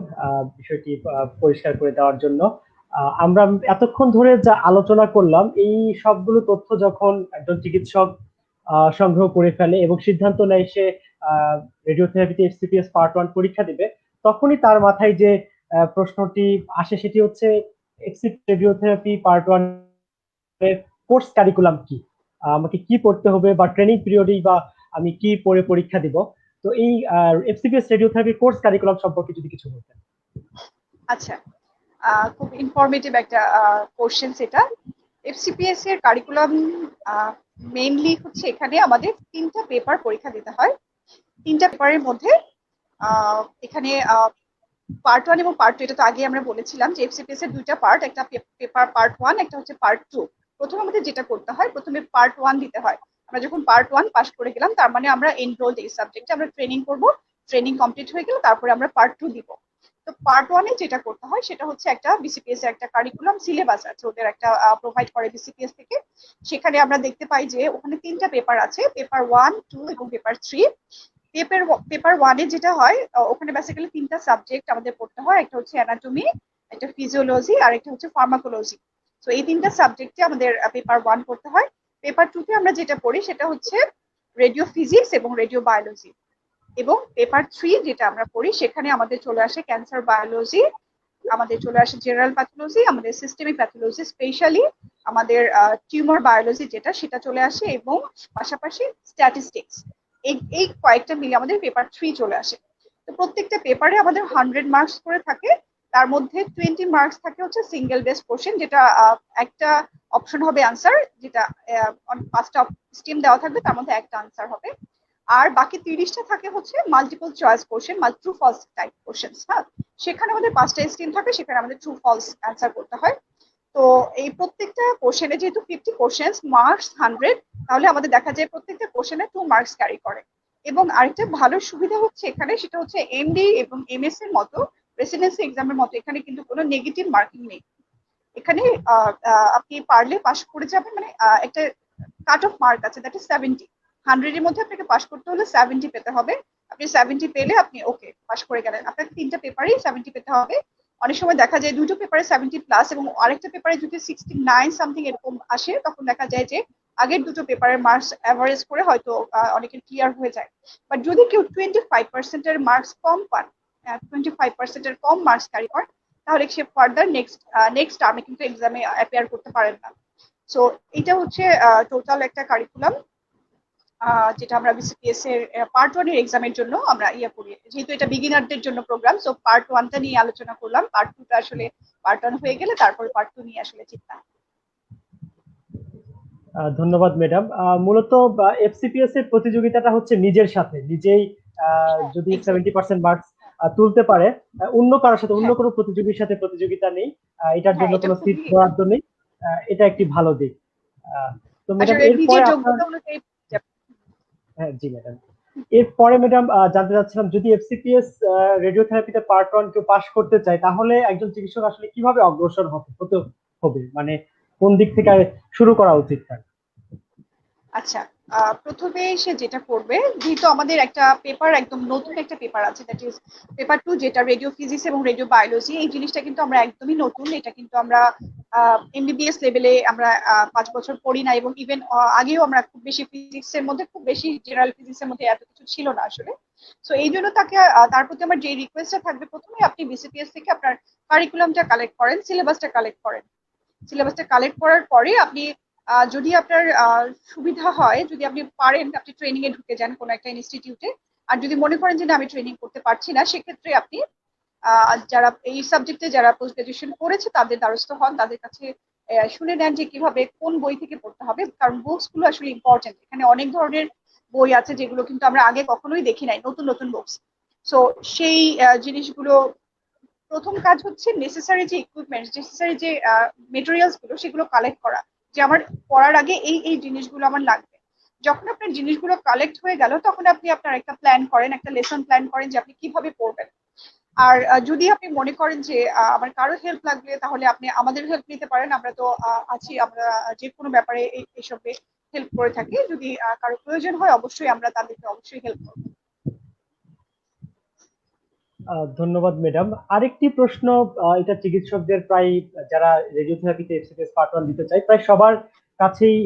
বিষয়টি পরিষ্কার করে দেওয়ার জন্য। আমরা এতক্ষণ ধরে যা আলোচনা করলাম, এই সবগুলো তথ্য যখন একজন চিকিৎসক সংগ্রহ করে ফেলে এবং সিদ্ধান্ত নেয় সে রেডিওথেরাপিতে এফসিপিএস পার্ট 1 পরীক্ষা দিবে, তখনই তার মাথায় যে প্রশ্নটি আসে সেটি হচ্ছে রেডিওথেরাপি পার্ট 1 এর কোর্স কারিকুলাম কি, আমাকে কি পড়তে হবে, বা ট্রেনিং পিরিয়ডেই বা আমি কি পড়ে পরীক্ষা দিব। তো এই এফসিপিএস রেডিওথেরাপি কোর্স কারিকুলাম সম্পর্কে যদি কিছু বলতেন। আচ্ছা, খুব ইনফরমেটিভ একটা কোশ্চেন সেটা। এফসিপিএস এর কারিকুলাম মেইনলি হচ্ছে এখানে আমাদের 3টা পেপার পরীক্ষা দিতে হয়। 3টা পেপারের মধ্যে এখানে পার্ট 1 এবং পার্ট 2, এটা তো আগে আমরা বলেছিলাম যে এফসিপিএস এর 2টা পার্ট, একটা পেপার পার্ট 1, একটা হচ্ছে পার্ট 2। প্রথমে আমাদের যেটা করতে হয়, প্রথমে পার্ট 1 দিতে হয়। আমরা যখন পার্ট 1 পাস করে গেলাম, তার মানে আমরা এনরোলড এই সাবজেক্টে, আমরা ট্রেনিং করব। ট্রেনিং কমপ্লিট হয়ে গেলে তারপরে আমরা পার্ট 2 দিব। তো পার্ট 1 এ যেটা করতে হয় সেটা হচ্ছে একটা বিসিপিএস এর একটা কারিকুলাম সিলেবাস আছে, ওদের একটা প্রোভাইড করে বিসিপিএস থেকে। সেখানে আমরা দেখতে পাই যে ওখানে 3টা পেপার আছে, পেপার 1, 2 এবং পেপার 3। পেপার 1 এ যেটা হয়, ওখানে বেসিক্যালি 3টা সাবজেক্ট আমাদের পড়তে হয়, একটা হচ্ছে অ্যানাটমি, একটা ফিজিওলজি, আর একটা হচ্ছে ফার্মাকোলজি। তো এই 3টা সাবজেক্টে আমাদের পেপার 1 পড়তে হয়। পেপার 2 তে আমরা যেটা পড়ি সেটা হচ্ছে রেডিও ফিজিক্স এবং রেডিও বায়োলজি। এবং পেপার 3 যেটা আমরা পড়ি সেখানে আমাদের চলে আসে ক্যান্সার বায়োলজি, আমাদের চলে আসে জেনারেল প্যাথোলজি, আমাদের সিস্টেমিক প্যাথোলজি, স্পেশালি আমাদের টিউমার বায়োলজি যেটা সেটা চলে আসে, এবং পাশাপাশি স্ট্যাটিস্টিক্স। এই কয়েকটা মিলে আমাদের পেপার 3 চলে আসে। তো প্রত্যেকটা পেপারে আমাদের 100 মার্কস করে থাকে। তার মধ্যে 20 মার্কস থাকে হচ্ছে সিঙ্গেল বেস কোশ্চেন, যেটা একটা অপশন হবে আনসার, যেটা 5টা স্ট্রিম দেওয়া থাকবে, তার মধ্যে একটা আনসার হবে। আর বাকি 30টা থাকে হচ্ছে multiple choice question, true false type question. হ্যাঁ, সেখানে আমাদের 5টা স্ট্রিম থাকে, সেখানে আমাদের ট্রু ফলস অ্যান্সার করতে হয়। তো এই প্রত্যেকটা কোশ্চেনে যেহেতু 50 কোশ্চেন, মার্কস 100, তাহলে আমাদের দেখা যায় প্রত্যেকটা কোশ্চেনে 2 মার্কস ক্যারি করে। এবং আরেকটা ভালো সুবিধা হচ্ছে এখানে, সেটা হচ্ছে এমডি এবং এমএস এর মতো রেসিডেন্সি এক্সামের মতো এখানে কিন্তু কোনো নেগেটিভ মার্কিং নেই। এখানে আপনি পারলে পাস করে যাবেন, মানে একটা কাট অফ মার্ক আছে, দ্যাট ইজ 70। 100 এর মধ্যে আপনাকে পাস করতে হলে 70 পেতে হবে। আপনি 70 পেলে আপনি ওকে পাস করে গেলেন। আপনাকে 3টা পেপারেই 70 পেতে হবে। অনেক সময় দেখা যায় দুটো পেপারে 70 প্লাস এবং আরেকটা পেপারে যদি 69 সামথিং এরকম আসে, তখন দেখা যায় যে আগের দুটো পেপারের মার্কস অ্যাভারেজ করে হয়তো অনেকের ক্লিয়ার হয়ে যায়। বাট যদি কেউ 25% এর মার্কস কম পান, 25% এর কম মার্কস ক্যারি করেন, তাহলে সে ফার্দার নেক্সট টার্মে কিন্তু এক্সামে অ্যাপিয়ার করতে পারেন না। সো এটা হচ্ছে টোটাল একটা কারিকুলাম, যেটা আমরা বিসিপিএস এর পার্ট 1 এর এক্সামের জন্য আমরা করি। যেহেতু এটা বিগিনারদের জন্য প্রোগ্রাম, সো পার্ট 1টা নিয়ে আলোচনা করলাম, পার্ট 2টা আসলে পার্ট 1 হয়ে গেলে তারপরে পার্ট 2 নিয়ে আসলে চিন্তা। ধন্যবাদ ম্যাডাম। মূলত এফসিপিএস এর প্রতিযোগিতাটা হচ্ছে নিজের সাথে নিজেই, হ্যাঁ, যদি এক্স্যাক্টলি। 70% মার্কস তুলতে পারে, অন্য কারোর সাথে, অন্য হ্যাঁ, কোনো প্রতিযোগীর সাথে প্রতিযোগিতা নেই, এটার হ্যাঁ, জন্য এটা কোনো সিট খুবই বরাদ্দ নেই। এটা একটি ভালো দিক। তো ম্যাডাম আসলে এরপরে নিজের আপনার, যোগ্যতা অনুযায়ী। হ্যাঁ জি ম্যাডাম, এরপরে ম্যাডাম জানতে চাচ্ছিলাম, যদি এফসিপিএস রেডিওথেরাপিতে পার্ট 1 কেউ পাশ করতে চায়, তাহলে একজন চিকিৎসক আসলে কিভাবে অগ্রসর হতে হবে, মানে কোন দিক থেকে শুরু করা উচিত তার? আচ্ছা, প্রথমে সে যেটা করবে, যেহেতু আমাদের একটা পেপার, একদম নতুন একটা পেপার আছে, দ্যাট ইজ পেপার 2, যেটা রেডিও ফিজিক্স এবং রেডিও বায়োলজি। এই জিনিসটা কিন্তু আমরা একদমই নতুন, এটা কিন্তু আমরা এমবিবিএস লেভেলে আমরা 5 বছর পড়ি না, এবং ইভেন আগেও আমরা খুব বেশি ফিজিক্স এর মধ্যে, খুব বেশি জেনারেল ফিজিক্স এর মধ্যে এত কিছু ছিল না আসলে। সো এই জন্য তাকে তার প্রতি আমার যে রিকোয়েস্টটা থাকবে, প্রথমে আপনি বিসিপিএস থেকে আপনার কারিকুলামটা কালেক্ট করেন, সিলেবাসটা কালেক্ট করেন। সিলেবাসটা কালেক্ট করার পরে আপনি যদি আপনার সুবিধা হয়, যদি আপনি পারেন, আপনি ট্রেনিং এ ঢুকে যান কোনো একটা ইনস্টিটিউটে। আর যদি মনে করেন যে না, আমি ট্রেনিং করতে পারছি না, সেক্ষেত্রে আপনি যারা এই সাবজেক্টে যারা পোস্ট গ্রাজুয়েশন করেছে তাদের দ্বারস্থ হন, তাদের কাছে শুনে নেন যে কিভাবে কোন বই থেকে পড়তে হবে, কারণ বুকস গুলো আসলে ইম্পর্টেন্ট। এখানে অনেক ধরনের বই আছে যেগুলো কিন্তু আমরা আগে কখনোই দেখি নাই, নতুন নতুন বুকস। সো সেই জিনিসগুলো, প্রথম কাজ হচ্ছে নেসেসারি যে ইকুইপমেন্ট, নেসেসারি যে মেটেরিয়ালস গুলো, সেগুলো কালেক্ট করা, যে আমার পড়ার আগে এই এই জিনিসগুলো আমার লাগবে। যখন আপনার জিনিসগুলো কালেক্ট হয়ে গেল, তখন আপনি আপনার একটা প্ল্যান করেন, একটা লেসন প্ল্যান করেন যে আপনি কিভাবে পড়বেন। আর যদি আপনি মনে করেন যে আমার কারো হেল্প লাগবে, তাহলে আপনি আমাদের হেল্প নিতে পারেন। আমরা তো আছি, আমরা যে কোনো ব্যাপারে এইসবে হেল্প করে থাকি। যদি কারো প্রয়োজন হয়, অবশ্যই আমরা তাদেরকে অবশ্যই হেল্প করবো। ধন্যবাদ ম্যাডাম। আরেকটি প্রশ্ন, এটা চিকিৎসকদের প্রায়, যারা রেডিওথেরাপিতে এফসিপিএস পার্ট 1 দিতে চায়, প্রায় সবার কাছেই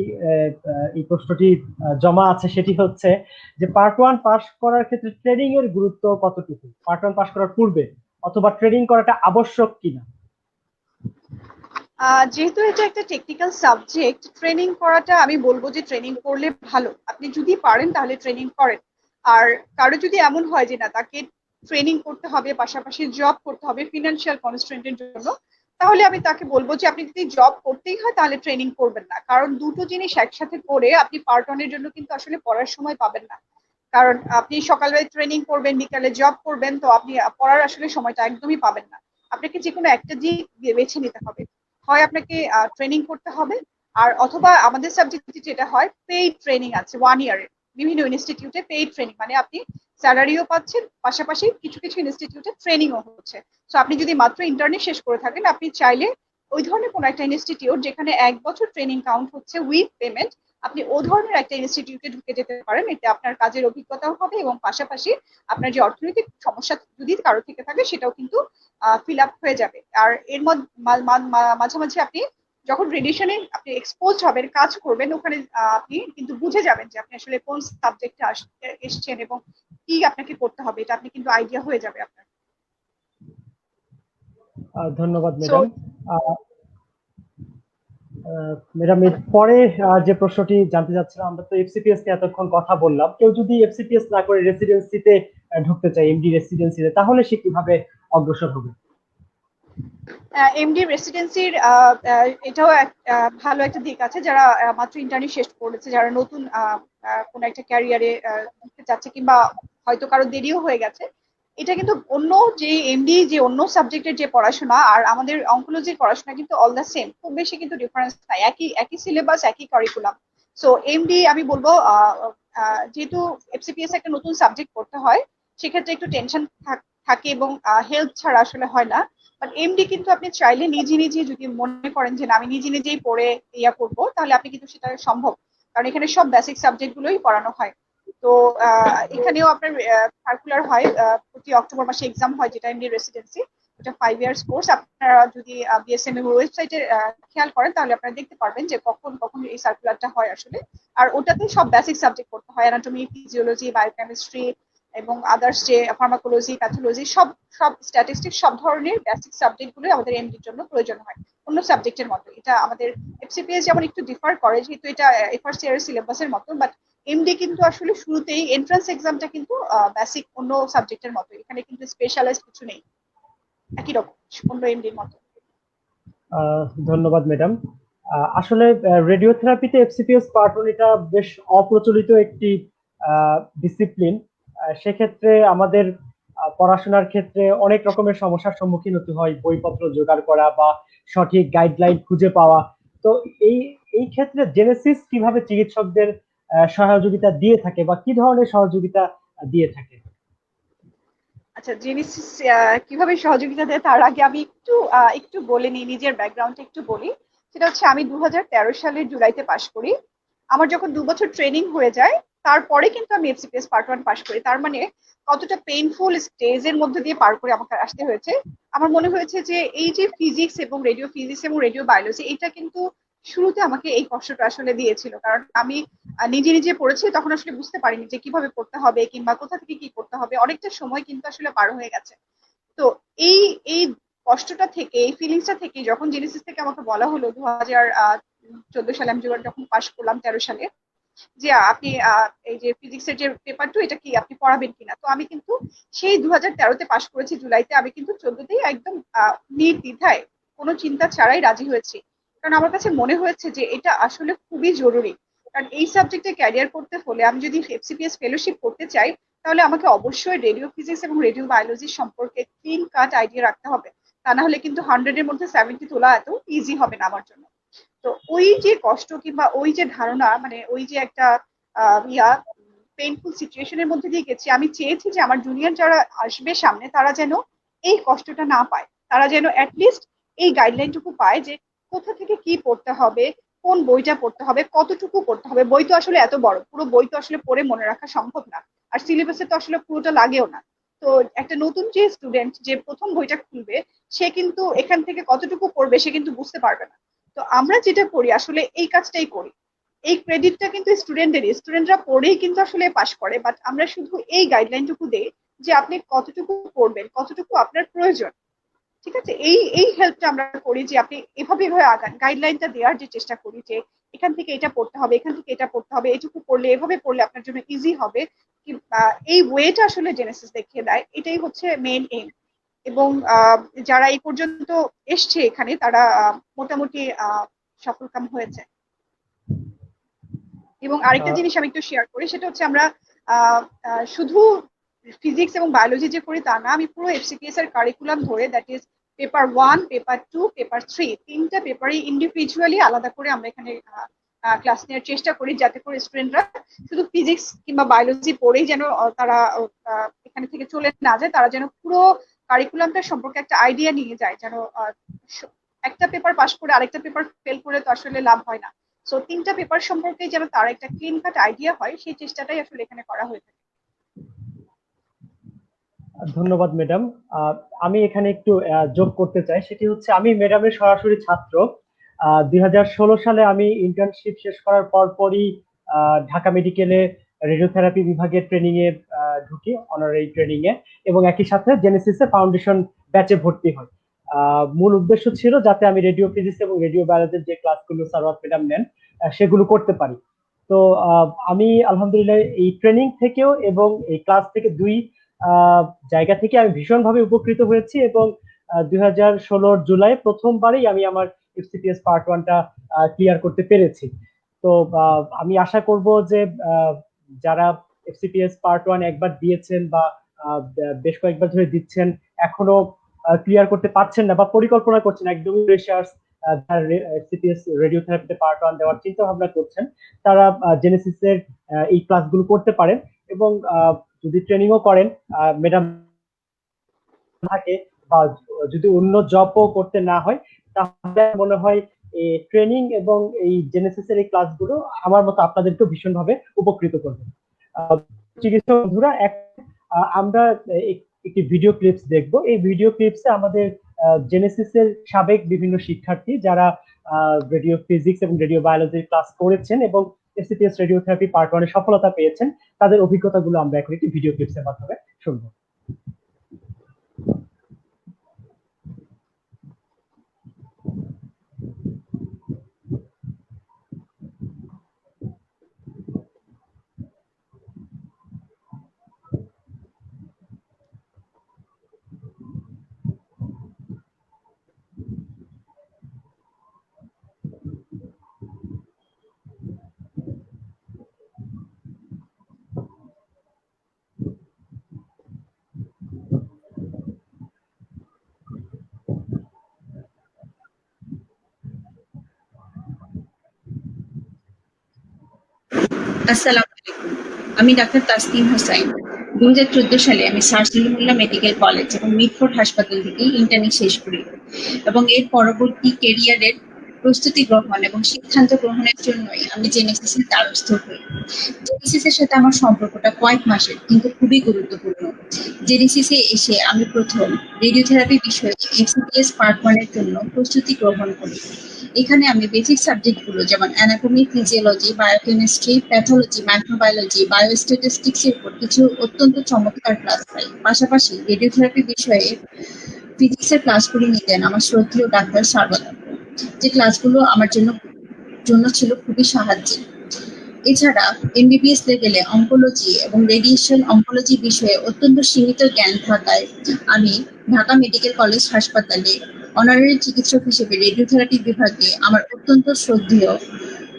এই প্রশ্নটি জমা আছে। সেটি হচ্ছে যে পার্ট 1 পাস করার ক্ষেত্রে ট্রেনিং এর গুরুত্ব কতটুকু, পার্ট 1 পাস করার পূর্বে, অথবা ট্রেনিং করাটা আবশ্যক কিনা? যেহেতু এটা একটা টেকনিক্যাল সাবজেক্ট, ট্রেনিং করাটা আমি বলবো যে ট্রেনিং করলে ভালো। আপনি যদি পারেন তাহলে ট্রেনিং করেন। আর কারো যদি এমন হয় যে না, তাকে ট্রেনিং করতে হবে, পাশাপাশি জব করতে হবে ফিনান্সিয়াল কনস্ট্রেন্টের জন্য, তাহলে আমি তাকে বলবো যে আপনি যদি জব করতেই হয় তাহলে ট্রেনিং করবেন না। কারণ দুটো জিনিস একসাথে করে আপনি পার্ট 1 এর জন্য কিন্তু আসলে পড়ার সময় পাবেন না। কারণ আপনি সকালবেলায় ট্রেনিং করবেন, বিকালে জব করবেন, তো আপনি পড়ার আসলে সময়টা একদমই পাবেন না। আপনাকে যে কোনো একটা দিক বেছে নিতে হবে। হয় আপনাকে ট্রেনিং করতে হবে, আর অথবা আমাদের সাবজেক্টে যেটা হয়, পেইড ট্রেনিং আছে 1 ইয়ারের। বিভিন্ন ইনস্টিটিউটে পেইড ট্রেনিং, মানে আপনি স্যালারিও পাচ্ছেন, পাশাপাশি কিছু কিছু ইনস্টিটিউটে ট্রেনিংও হচ্ছে। তো আপনি যদি মাত্র ইন্টার্নি শেষ করে থাকেন, আপনি চাইলে ওই ধরনের কোনো একটা ইনস্টিটিউট যেখানে 1 বছর ট্রেনিং কাউন্ট হচ্ছে উইথ পেমেন্ট, আপনি ও ধরনের একটা ইনস্টিটিউটে ঢুকে যেতে পারেন। এতে আপনার কাজের অভিজ্ঞতাও হবে, এবং পাশাপাশি আপনার যে অর্থনৈতিক সমস্যা যদি কারো থেকে থাকে, সেটাও কিন্তু ফিল আপ হয়ে যাবে। আর এর মাঝামাঝি আপনি যখন রেডিয়েশনে আপনি এক্সপোজ হবেন, কাজ করবেন, ওখানে আপনি কিন্তু বুঝে যাবেন যে আপনি আসলে কোন সাবজেক্টে এসছেন এবং কি আপনাকে করতে হবে, এটা আপনি কিন্তু আইডিয়া হয়ে যাবে আপনার। ধন্যবাদ সো ম্যাডাম। ম্যাডাম এর পরে যে প্রশ্নটি জানতে চাচ্ছিলাম, আমরা তো এফসিপিএস নিয়ে এতক্ষণ কথা বললাম, কেউ যদি এফসিপিএস না করে রেসিডেন্সিতে ঢুকতে চায়, এমডি রেসিডেন্সিতে, তাহলে সে কিভাবে অগ্রসর হবে? এমডি রেসিডেন্সির এটাও ভালো একটা দিক আছে, যারা মাত্র ইন্টার্নি শেষ করেছে, যারা নতুন কোনো একটা ক্যারিয়ারে ঢুকতে চাচ্ছে, কিংবা হয়তো কারো দেরিও হয়ে গেছে। এটা কিন্তু অন্য যে এমডি যে অন্য সাবজেক্টের যে পড়াশোনা আর আমাদের অঙ্কোলজির পড়াশোনা কিন্তু অল দ্য সেম, খুব বেশি কিন্তু ডিফারেন্স নাই, একই একই সিলেবাস, একই কারিকুলাম। সো এমডি আমি বলবো যেহেতু এফসিপিএস একটা নতুন সাবজেক্ট পড়তে হয়, সেক্ষেত্রে একটু টেনশন থাকে এবং হেল্প ছাড়া আসলে হয় না। বাট এমডি কিন্তু আপনি চাইলে নিজে নিজে যদি মনে করেন যে না আমি নিজে নিজেই পড়ে ইয়া করবো, তাহলে আপনি কিন্তু সেটা সম্ভব, কারণ এখানে সব বেসিক সাবজেক্ট গুলোই পড়ানো হয়। তো এখানেও আপনার সার্কুলার হয়, প্রতি অক্টোবর মাসে এক্সাম হয়, যেটা এমডি রেসিডেন্সি। এটা 5 ইয়ার্স কোর্স। আপনারা যদি বিএসএম এর ওয়েবসাইটে খেয়াল করেন, তাহলে আপনারা দেখতে পারবেন যে কখন কখন এই সার্কুলারটা হয় আসলে। আর ওটাতে সব বেসিক সাবজেক্ট পড়তে হয়, অ্যানাটমি, ফিজিওলজি, বায়োকেমিস্ট্রি এবং আদার্স যে ফার্মাকোলজি, প্যাথোলজি, সব সব স্ট্যাটিস্টিক্স, সব ধরনের বেসিক সাবজেক্ট গুলো আমাদের এমডির জন্য প্রয়োজন হয়। অন্য সাবজেক্টের মতো এটা আমাদের এফসিপিএস যেমন একটু ডিফার করে, যেহেতু এটা ফার্স্ট ইয়ারের সিলেবাসের মতো, বাট এমডি কিন্তু আসলে শুরুতেই এন্ট্রান্স এক্সামটা কিন্তু বেসিক অন্য সাবজেক্টের মতো, এখানে কিন্তু স্পেশালাইজড কিছু নেই, একই রকম অন্য এমডির মতো। ধন্যবাদ ম্যাডাম। আসলে রেডিওথেরাপিতে এফসিপিএস পার্ট 1 এটা বেশ অপ্রচলিত একটি ডিসিপ্লিন। সেক্ষেত্রে আমাদের পড়াশোনার ক্ষেত্রে অনেক রকমের সমস্যার সম্মুখীন হতে হয়, বইপত্র জোগাড় করা বা সঠিক গাইডলাইন খুঁজে পাওয়া। তো এই এই ক্ষেত্রে জেনেসিস কিভাবে চিকিৎসকদের সহযোগিতা দিয়ে থাকে বা কি ধরনের সহযোগিতা দিয়ে থাকে? আচ্ছা, জেনেসিস কিভাবে সহযোগিতা দেয় তার আগে আমি একটু একটু বলে নিই, নিজের ব্যাকগ্রাউন্ডটা একটু বলি। সেটা হচ্ছে আমি 2013 সালের জুলাইতে পাশ করি। আমার যখন 2 বছর ট্রেনিং হয়ে যায়, তারপরে কিন্তু আমি এফসিপিএস পার্ট 1 পাশ করি। তার মানে কতটা পেইনফুল স্টেজের মধ্যে দিয়ে পার করে আমাকে আসতে হয়েছে। আমার মনে হয়েছে যে এই যে ফিজিক্স এবং রেডিও ফিজিক্স এবং রেডিও বায়োলজি, এটা কিন্তু শুরুতে আমাকে এই কষ্টটা আসলে দিয়েছিল, কারণ আমি নিজে নিজে পড়েছি, তখন আসলে বুঝতে পারিনি যে কিভাবে পড়তে হবে কিংবা কোথা থেকে কি করতে হবে, অনেকটা সময় কিন্তু আসলে পার হয়ে গেছে। তো এই এই কষ্টটা থেকে, এই ফিলিংসটা থেকে যখন জেনেসিস থেকে আমাকে বলা হলো 2014 সালে, আমি যখন পাশ করলাম 13 সালে, যে আপনি এই যে ফিজিক্সের যে পেপার 2 এটা কি আপনি পড়াবেন কিনা, তো আমি কিন্তু সেই 2013-তে পাশ করেছি জুলাইতে, আমি কিন্তু 14তেই একদম নির্দ্বিধায় কোনো চিন্তা ছাড়াই রাজি হয়েছি। কারণ আমার কাছে মনে হয়েছে যে এটা আসলে খুবই জরুরি। কারণ এই সাবজেক্টে ক্যারিয়ার করতে হলে, আমি যদি এফসিপিএস ফেলোশিপ করতে চাই, তাহলে আমাকে অবশ্যই রেডিও ফিজিক্স এবং রেডিও বায়োলজি সম্পর্কে ক্লিন কাট আইডিয়া রাখতে হবে। তা না হলে কিন্তু 100-এর মধ্যে 70 তোলা এত ইজি হবে না আমার জন্য। তো ওই যে কষ্ট কিংবা ওই যে ধারণা, মানে ওই যে একটা ইয়া পেইনফুল সিচুয়েশনের মধ্যে দিয়ে গেছি, আমি চেয়েছি যে আমার জুনিয়র যারা আসবে সামনে, তারা যেন এই কষ্টটা না পায়, তারা যেন অ্যাটলিস্ট এই গাইডলাইনটুকু পায় যে কোথা থেকে কি পড়তে হবে, কোন বইটা পড়তে হবে, কতটুকু পড়তে হবে। বই তো আসলে এত বড়, পুরো বই তো আসলে পড়ে মনে রাখা সম্ভব না, আর সিলেবাসে তো আসলে পুরোটা লাগেও না। তো একটা নতুন যে স্টুডেন্ট যে প্রথম বইটা খুলবে, সে কিন্তু এখান থেকে কতটুকু পড়বে সে কিন্তু বুঝতে পারবে না। তো আমরা যেটা করি আসলে এই কাজটাই করি, এই ক্রেডিটটা কিন্তু স্টুডেন্টেরই, স্টুডেন্টরা পড়েই কিন্তু আসলে পাশ করে, বাট আমরা শুধু এই গাইডলাইনটুকু দেই যে আপনি কতটুকু পড়বেন, কতটুকু আপনার প্রয়োজন। ঠিক আছে, এই এই হেল্পটা আমরা করি যে আপনি এভাবে এভাবে আগান, গাইডলাইনটা দেওয়ার যে চেষ্টা করি যে এখান থেকে এটা পড়তে হবে, এখান থেকে এটা পড়তে হবে, এটুকু পড়লে এভাবে পড়লে আপনার জন্য ইজি হবে। এই ওয়েটা আসলে জেনেসিস দেখিয়ে দেয়, এটাই হচ্ছে মেইন এইম। এবং যারা এই পর্যন্ত এসছে এখানে, তারা মোটামুটি সফলকাম হয়েছে। এবং আরেকটা আহ, জিনিস আমি একটু শেয়ার করি, সেটা হচ্ছে আমরা শুধু ফিজিক্স এবং বায়োলজি যে করি তা না, আমি পুরো এফসিপিএস এর কারিকুলাম ধরে, that is paper 1, paper 2, paper 3, তিনটা পেপারই ইন্ডিভিজুয়ালি আলাদা করে আমরা এখানে ক্লাস নেওয়ার চেষ্টা করি, যাতে করে স্টুডেন্টরা শুধু ফিজিক্স কিংবা বায়োলজি পড়েই যেন তারা এখানে থেকে চলে না যায়, তারা যেন পুরো কারিকুলামটা সম্পর্কে একটা আইডিয়া নিয়ে যায়, যেন একটা পেপার পাশ করে আরেকটা পেপার ফেল করে তো আসলে লাভ হয় না। সো তিনটা পেপার সম্পর্কে যেন তার একটা ক্লিন কাট আইডিয়া হয়, সেই চেষ্টাটাই আসলে এখানে করা হয়ে থাকে। ধন্যবাদ ম্যাডাম। আমি এখানে একটু যোগ করতে চাই, সেটি হচ্ছে আমি ম্যাডামের সরাসরি ছাত্র। 2016 সালে আমি ইন্টার্নশিপ শেষ করার পরপরই ঢাকা মেডিকেলে রেডিওথেরাপি বিভাগে ট্রেনিং এ ঢুকি, অনারারি ট্রেনিং এ, এবং একই সাথে জেনেসিসে ফাউন্ডেশন ব্যাচে ভর্তি হই। মূল উদ্দেশ্য ছিল যাতে আমি রেডিও ফিজিক্স এবং রেডিও বায়োলজির যে ক্লাসগুলো সারওয়াত ম্যাডাম নেন সেগুলো করতে পারি। তো আমি আলহামদুলিল্লাহ এই ট্রেনিং থেকেও এবং এই ক্লাস থেকে দুই জায়গা থেকে আমি ভীষণভাবে উপকৃত হয়েছি, এবং 2016 জুলাই প্রথমবারই আমি আমার এফসিপিএস পার্ট ওয়ানটা ক্লিয়ার করতে পেরেছি। তো আমি আশা করব যে যারা এফসিপিএস পার্ট ওয়ান একবার দিয়েছেন বা বেশ কয়েকবার ধরে দিচ্ছেন, এখনো ক্লিয়ার করতে পারছেন না বা পরিকল্পনা করছেন একদমই ফ্রেশার্স, এফসিপিএস রেডিওথেরাপিতে পার্ট ওয়ান দেওয়ার চিন্তা ভাবনা করছেন, তারা জেনেসিসের এই ক্লাসগুলো করতে পারেন। এবং যদি ট্রেনিংও করেন ম্যাডাম থাকে বা যদি অন্য জবও করতে না হয়, তাহলে মনে হয় এই ট্রেনিং এবং এই জেনেসিসের এই ক্লাসগুলো আমার মতো আপনাদেরকেও ভীষণভাবে উপকৃত করবে। চিকিৎসক বন্ধুরা, আমরা একটি ভিডিও ক্লিপস দেখব। এই ভিডিও ক্লিপসে আমাদের জেনেসিসের সাবেক বিভিন্ন শিক্ষার্থী যারা রেডিও ফিজিক্স এবং রেডিও বায়োলজির ক্লাস করেছেন এবং এফসিপিএস রেডিওথেরাপি পার্ট ওয়ানে সফলতা পেয়েছেন, তাদের অভিজ্ঞতাগুলো আমরা এখন একটি ভিডিও ক্লিপসের মাধ্যমে শুনবো। আসসালামু আলাইকুম। আমি ডাক্তার তাসনিম হোসাইন। 2014 সালে আমি স্যার সলিমুল্লাহ মেডিকেল কলেজ এবং মিডফোর্ড হাসপাতাল থেকে ইন্টার্নি শেষ করি এবং এর পরবর্তী কেরিয়ারের প্রস্তুতি গ্রহণ এবং সিদ্ধান্ত গ্রহণের জন্যই আমি জেনেসিসের দ্বারস্থ হই। জেনেসিসের সাথে আমার সম্পর্কটা কয়েক মাসের, কিন্তু খুবই গুরুত্বপূর্ণ। জেনেসিসে এসে আমি প্রথম রেডিওথেরাপি বিষয়ে এফসিপিএস পার্ট ওয়ানের জন্য প্রস্তুতি গ্রহণ করি। এখানে আমি বেসিক সাবজেক্টগুলো যেমন anatomy, physiology, biochemistry, pathology, microbiology, biostatistics এর উপর কিছু অত্যন্ত চমৎকার ক্লাস পাই। পাশাপাশি রেডিওথেরাপি বিষয়ে ফিজিক্সের ক্লাসগুলি নিতেন আমার শ্রদ্ধেয় ডাক্তার সারওয়াত আপু, যে ক্লাসগুলো আমার জন্য ছিল খুবই সাহায্যের। এছাড়া এমবিবিএস লেভেলে অঙ্কোলজি এবং রেডিয়েশন অঙ্কোলজি বিষয়ে অত্যন্ত সীমিত জ্ঞান থাকায় আমি ঢাকা মেডিকেল কলেজ হাসপাতালে অনারারি চিকিৎসক হিসেবে রেডিওথেরাপি বিভাগে আমার অত্যন্ত শ্রদ্ধেয়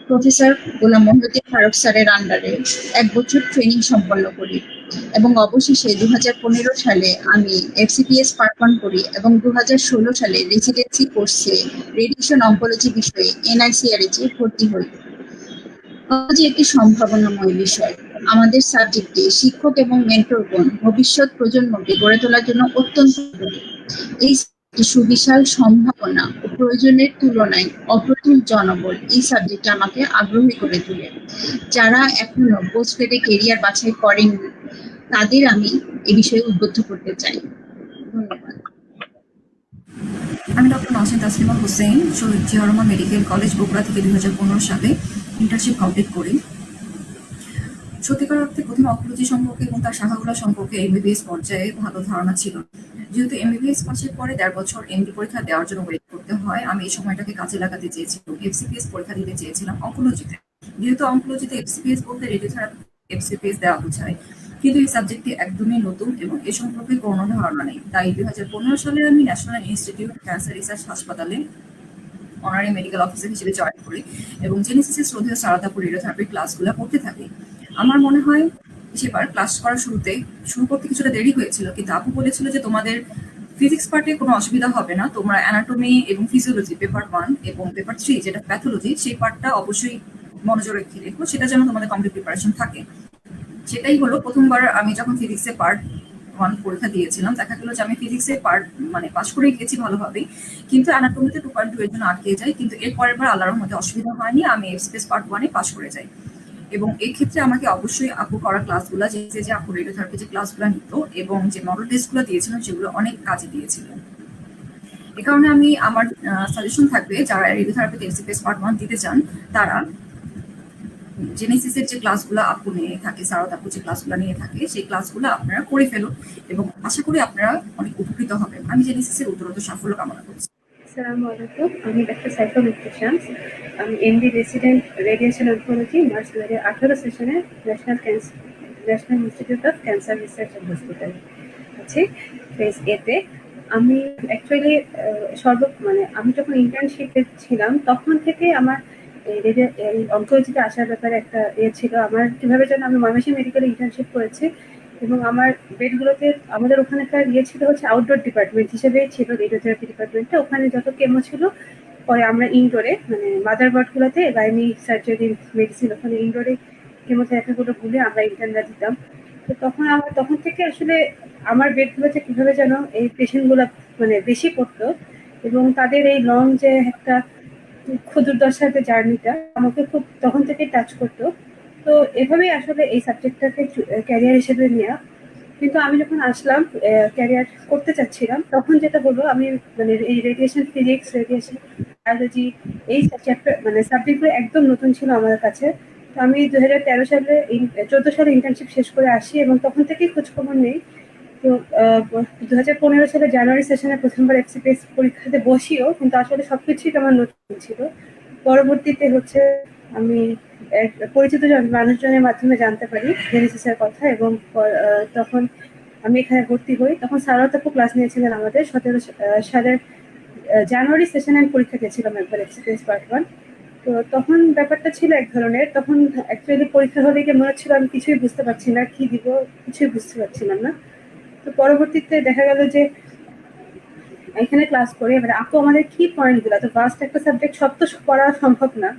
প্রফেসর গোলাম মহিউদ্দিন ফারুক স্যারের আন্ডারে 1 বছর ট্রেনিং সম্পন্ন করি এবং অবশেষে 2015 সালে আমি এফসিপিএস পার্ট ওয়ান করি এবং 2016 সালে রেসিডেন্সি কোর্সে রেডিয়েশন অঙ্কোলজি বিষয়ে এনআইসিআরএইচ এ ভর্তি হই। অঙ্কোলজি একটি সম্ভাবনাময় বিষয়। আমাদের সাবজেক্টে শিক্ষক এবং মেন্টরগণ ভবিষ্যৎ প্রজন্মকে গড়ে তোলার জন্য অত্যন্ত জরুরি। এই সুবিশাল সম্ভাবনা ও প্রয়োজনের তুলনায় অপ্রতুল জনবল এই সাবজেক্টে আমাকে আগ্রহী করে তোলে। যারা এখনো পোস্ট গ্রেডে কেরিয়ার বাছাই করেননি, তাদের আমি এ বিষয়ে উদ্বুদ্ধ করতে চাই। ধন্যবাদ। আমি ডক্টর নওশিন তাসলিমা হোসেন, শহীদ জিয়া রহমান মেডিকেল কলেজ বগুড়া থেকে 2015 সালে ইন্টার্নশিপ কমপ্লিট করি। সত্যিকার অর্থে প্রথম অঙ্কোলজি সম্পর্কে এবং তার শাখাগুলো সম্পর্কে এমবিবিএস পর্যায়ে ভালো ধারণা ছিল। যেহেতু এমবিবিএস পাশের পরে 1.5 বছর এমডি পরীক্ষা দেওয়ার জন্য ওয়েট করতে হয়, আমি এই সময়টাকে কাজে লাগাতে চেয়েছিলাম। এফসিপিএস পরীক্ষা দিতে চেয়েছিলাম অঙ্কোলজিতে। যেহেতু অঙ্কোলজিতে এফসিপিএস বলতে রেডিওথেরাপি এফসিপিএস দেওয়া বোঝায়, কিন্তু এই সাবজেক্টটি একদমই নতুন এবং এ সম্পর্কে কোনো ধারণা নেই। তাই 2015 সালে আমি ন্যাশনাল ইনস্টিটিউট ক্যান্সার রিসার্চ হাসপাতালে অনারারি মেডিকেল অফিসার হিসেবে জয়েন করি এবং জেনেসিসের শ্রদ্ধেয় সারওয়াত আপুর রেডিওথেরাপির ক্লাসগুলো করতে থাকি। আমার মনে হয় সেবার ক্লাস করার শুরু করতে কিছুটা দেরি হয়েছিল, কিন্তু আপু বলেছিল যে তোমাদের ফিজিক্স পার্টে কোনো অসুবিধা হবে না, তোমরা অ্যানাটমি এবং ফিজিওলজি পেপার 1 এবং পেপার 3 যেটা প্যাথোলজি, সেই পার্টটা অবশ্যই মনোযোগ রেখে রেখো, সেটা যেন তোমাদের কমপ্লিট প্রিপারেশন থাকে। সেটাই হলো। প্রথমবার আমি যখন ফিজিক্সে পার্ট 1 পরীক্ষা দিয়েছিলাম, দেখা গেল যে আমি ফিজিক্সে পার্ট পাস করে গেছি ভালোভাবেই, কিন্তু অ্যানাটমিতে 2.2 এর জন্য আটকে যাই। কিন্তু এর পরের বার আল্লাহর মধ্যে অসুবিধা হয়নি, আমি এফসিপিএস পার্ট 1 পাস করে যাই। এবং এই ক্ষেত্রে আমাকে অবশ্যই আপু করা ক্লাসগুলো, যে আপু রেডিওথেরাপি যে ক্লাসগুলো নিত এবং যে মডেল টেস্টগুলো দিয়েছিলেন, সেগুলো অনেক কাজে দিয়েছিল। এ কারণে আমি আমার সাজেশন থাকবে যারা রেডিওথেরাপিতে এমসিপিএস পার্ট 1 দিতে চান তারা জেনেসিসের যে ক্লাসগুলো আপু নিয়ে থাকে, সারদ আপু যে ক্লাসগুলো নিয়ে থাকে সেই ক্লাসগুলো আপনারা করে ফেলুন এবং আশা করি আপনারা অনেক উপকৃত হবেন। আমি জেনেসিসের উত্তরোত্তর সাফল্য কামনা করছি। আসসালামু আলাইকুম, আমি ডাক্তার সাইকোমেট্রিশিয়ান। আমি MD resident radiation oncology March 2018 সেশনে national institute of cancer research and hospital আছে ফেজ এতে। আমি অ্যাকচুয়ালি আমি যখন ইন্টার্নশিপে ছিলাম তখন থেকে আমার এই অনকোলজিতে আসার ব্যাপারে একটা ছিল। আমার কিভাবে যেন আমি ময়মনসিংহ মেডিকেলে ইন্টার্নশিপ করেছি এবং আমার বেডগুলোতে আমাদের ওখানকার ছিল হচ্ছে আউটডোর ডিপার্টমেন্ট হিসেবেই ছিল রেডিওথেরাপি ডিপার্টমেন্টটা। ওখানে যত কেমো ছিল পরে আমরা ইনডোরে মানে মাদার ওয়ার্ডগুলোতে গাইনি সার্জারি মেডিসিন ওখানে ইনডোরে কেমোথেরাপিগুলো গুলে আমরা ইন্টার্নরা দিতাম। তো তখন থেকে আসলে আমার বেডগুলোতে কিভাবে যেন এই পেশেন্টগুলো মানে বেশি পড়তো এবং তাদের এই লং যে একটা ক্ষুদুর্দশার যে জার্নিটা আমাকে খুব তখন থেকে টাচ করতো। তো এভাবেই আসলে এই সাবজেক্টটাকে ক্যারিয়ার হিসেবে নেওয়া। কিন্তু আমি যখন আসলাম ক্যারিয়ার করতে চাচ্ছিলাম তখন যেটা হলো আমি মানে এই রেডিয়েশন ফিজিক্স, রেডিয়েশন বায়োলজি এই চ্যাপ্টার মানে সাবজেক্টগুলো একদম নতুন ছিল আমার কাছে। তো আমি 2013 সালে ইন্টার্নশিপ শেষ করে আসি এবং তখন থেকেই খোঁজখবর নেই। তো 2015 সালে জানুয়ারি সেশনে প্রথমবার এফসিপিএস পরীক্ষাতে বসিও, কিন্তু আসলে সবকিছুই আমার নতুন ছিল। পরবর্তীতে হচ্ছে আমি পরিচিত মানুষজনের মাধ্যমে জানতে পারি জেনেসিসের কথা এবং তখন আমি এখানে ভর্তি হই। তখন সারদ আপু ক্লাস নিয়েছিলেন আমাদের 17 সালের জানুয়ারি সেশনে আমি পরীক্ষা দিয়েছিলাম একবার এক্সপিরিয়েন্স পার্ট 1। তো তখন ব্যাপারটা ছিল এক ধরনের, তখন অ্যাকচুয়ালি পরীক্ষা হলে গিয়ে মনে হচ্ছিল আমি কিছুই বুঝতে পারছি না, কি দিব কিছুই বুঝতে পারছিলাম না। তো পরবর্তীতে দেখা গেল যে এখানে ক্লাস করে এবার আপু আমাদের কি পয়েন্টগুলো, তো ফার্স্ট একটা সাবজেক্ট সব তো পড়া সম্ভব না,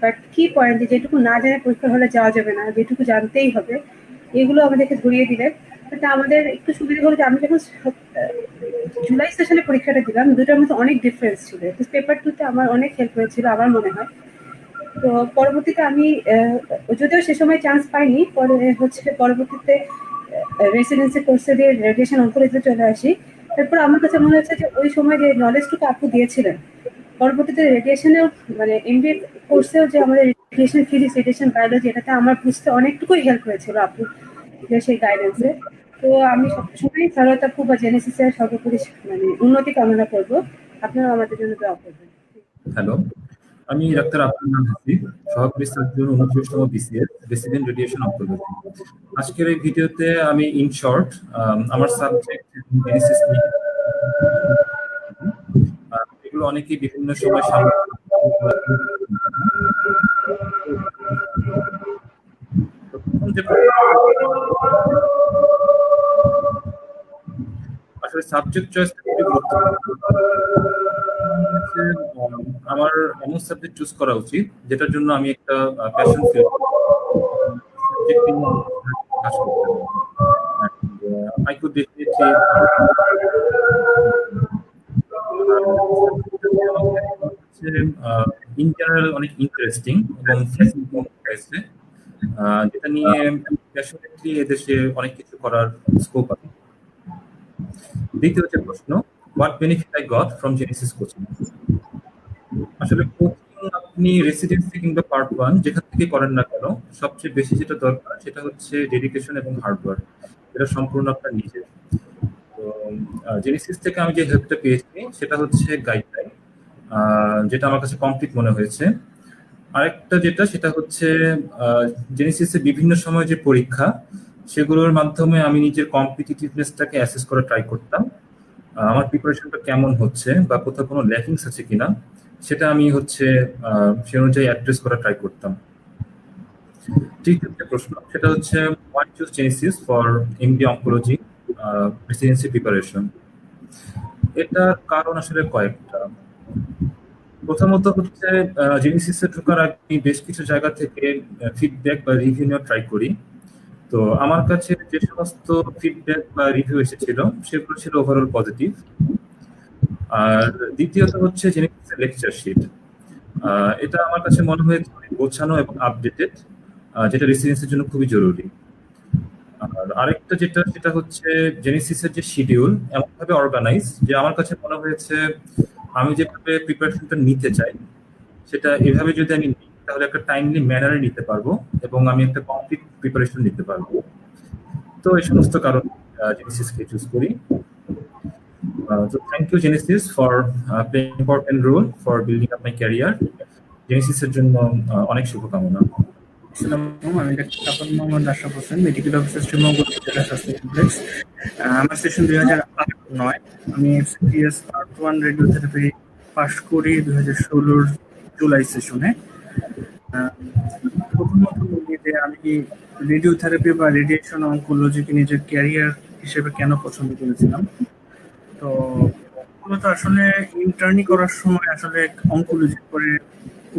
বাট কি পয়েন্ট যেটুকু না জেনে পরীক্ষা হলে যাওয়া যাবে না, যেটুকু জানতেই হবে এগুলো আমাদেরকে ধরিয়ে দিলেন। এটা আমাদের একটু সুবিধা হলো যে আমি যখন জুলাই সেশনে পরীক্ষাটা দিলাম দুটোর মধ্যে অনেক ডিফারেন্স ছিল। পেপার 2 তে আমার অনেক হেল্প হয়েছিল আমার মনে হয়। তো পরবর্তীতে আমি যদিও সে সময় চান্স পাইনি, পরে হচ্ছে পরবর্তীতে রেসিডেন্সি কোর্সে দিয়ে রেডিয়েশন অনকোলজিতে চলে আসি। তারপর আমার কাছে মনে হচ্ছে যে ওই সময় যে নলেজটুকু আপু দিয়েছিলেন পরবর্তীতে রেডিয়েশনেও মানে এমবিএ কোর্সেও যে আমাদের রেডিয়েশন ফিজিক্স, রেডিয়েশন বায়োলজি এটাতে আমার বুঝতে অনেকটুকুই হেল্প হয়েছিল আপু সেই গাইডেন্সে। তো আমি সবসময় সারদ আপু বা জেনেসিসের সর্বোপরি মানে উন্নতি কামনা করবো। আপনারা আমাদের জন্য দোয়া করবেন। হ্যালো, আমি ডাক্তার আব্দুল হাসিব, সহকারী সার্জন 29তম বিসিএস রেসিডেন্ট রেডিয়েশন অনকোলজি। আজকের এই ভিডিওতে আমি ইন শর্ট আমার সাবজেক্ট জেনেসিস নিয়ে এগুলো অনেকেই বিভিন্ন সময় আসলে সাবজেক্ট চয়েসটা খুবই গুরুত্বপূর্ণ। আমার এমন সাবজেক্ট চুজ করা উচিত যেটার জন্য আমি একটা passion feel I could definitely in general অনেক ইন্টারেস্টিং এবং ফ্যাসিনেটিং হয়েছে, যেটা নিয়ে ডেফিনেটলি এদেশে অনেক কিছু করার স্কোপ আছে। দ্বিতীয় যে প্রশ্ন, what benefit I got from Genesis coaching. আসলে কোচিং আপনি রেসিডেন্সি কিংবা পার্ট 1 যেখান থেকে করেন না কেন সবচেয়ে বেশি যেটা দরকার সেটা হচ্ছে ডেডিকেশন এবং হার্ডওয়ার্ক। এটা সম্পূর্ণ আপনার নিজের। তো জেনেসিস থেকে আমি যে হেল্পটা পেয়েছি সেটা হচ্ছে গাইডলাইন, যেটা আমার কাছে কমপ্লিট মনে হয়েছে। আরেকটা যেটা সেটা হচ্ছে জেনেসিসে বিভিন্ন সময় যে পরীক্ষা সেগুলোর মাধ্যমে আমি নিজের কম্পিটিটিভনেসটাকে অ্যাসেস করে ট্রাই করতাম, আমার প্রিপারেশনটা কেমন হচ্ছে বা কোথাও কোনো ল্যাকিংস আছে কিনা সেটা আমি হচ্ছে সে অনুযায়ী অ্যাড্রেস করা ট্রাই করতাম। তৃতীয় যে প্রশ্ন সেটা হচ্ছে why choose Genesis for MD oncology residency preparation. এটার কারণ আসলে কয়েকটা। প্রথমত হচ্ছে জেনেসিসে ঢোকার আগে বেশ কিছু জায়গা থেকে ফিডব্যাক বা রিভিউ নেওয়া ট্রাই করি। তো আমার কাছে যে সমস্ত ফিডব্যাক বা রিভিউ এসেছিল সেগুলো ছিল ওভারঅল পজিটিভ। আর দ্বিতীয়ত হচ্ছে জেনেসিসের লেকচার শিট, এটা আমার কাছে মনে হয়েছে গোছানো এবং আপডেটেড, যেটা রেসিডেন্সির জন্য খুবই জরুরি। আর আরেকটা যেটা সেটা হচ্ছে জেনেসিসের যে শিডিউল এমনভাবে অর্গানাইজ যে আমার কাছে মনে হয়েছে আমি যেভাবে প্রিপারেশনটা নিতে চাই সেটা এভাবে যদি আমি নিই তাহলে একটা টাইমলি ম্যানারে নিতে পারবো এবং আমি একটা কমপ্লিট প্রিপারেশন নিতে পারবো। তো এই সমস্ত কারণ জেনেসিসকে চুজ করি। So thank you Genesis for playing important role for building up my career. জেনেসিসের জন্য অনেক শুভকামনা। আসসালামু আলাইকুম, আমি doctor Tapan Mohammad Ashraf Hossain, medical officer Sreemangal জেলা স্বাস্থ্য কমপ্লেক্স। আমার সেশন 2008-9। আমি এফসিপিএস পার্ট 1 রেডিওথেরাপি পাশ করি 2016 জুলাই সেশনে। প্রথমত বলি যে আমি রেডিওথেরাপি বা রেডিয়েশন অনকোলজিকে নিজের ক্যারিয়ার হিসেবে কেন পছন্দ করেছিলাম। তো মূলত আসলে ইন্টার্নি করার সময় আসলে অনকোলজির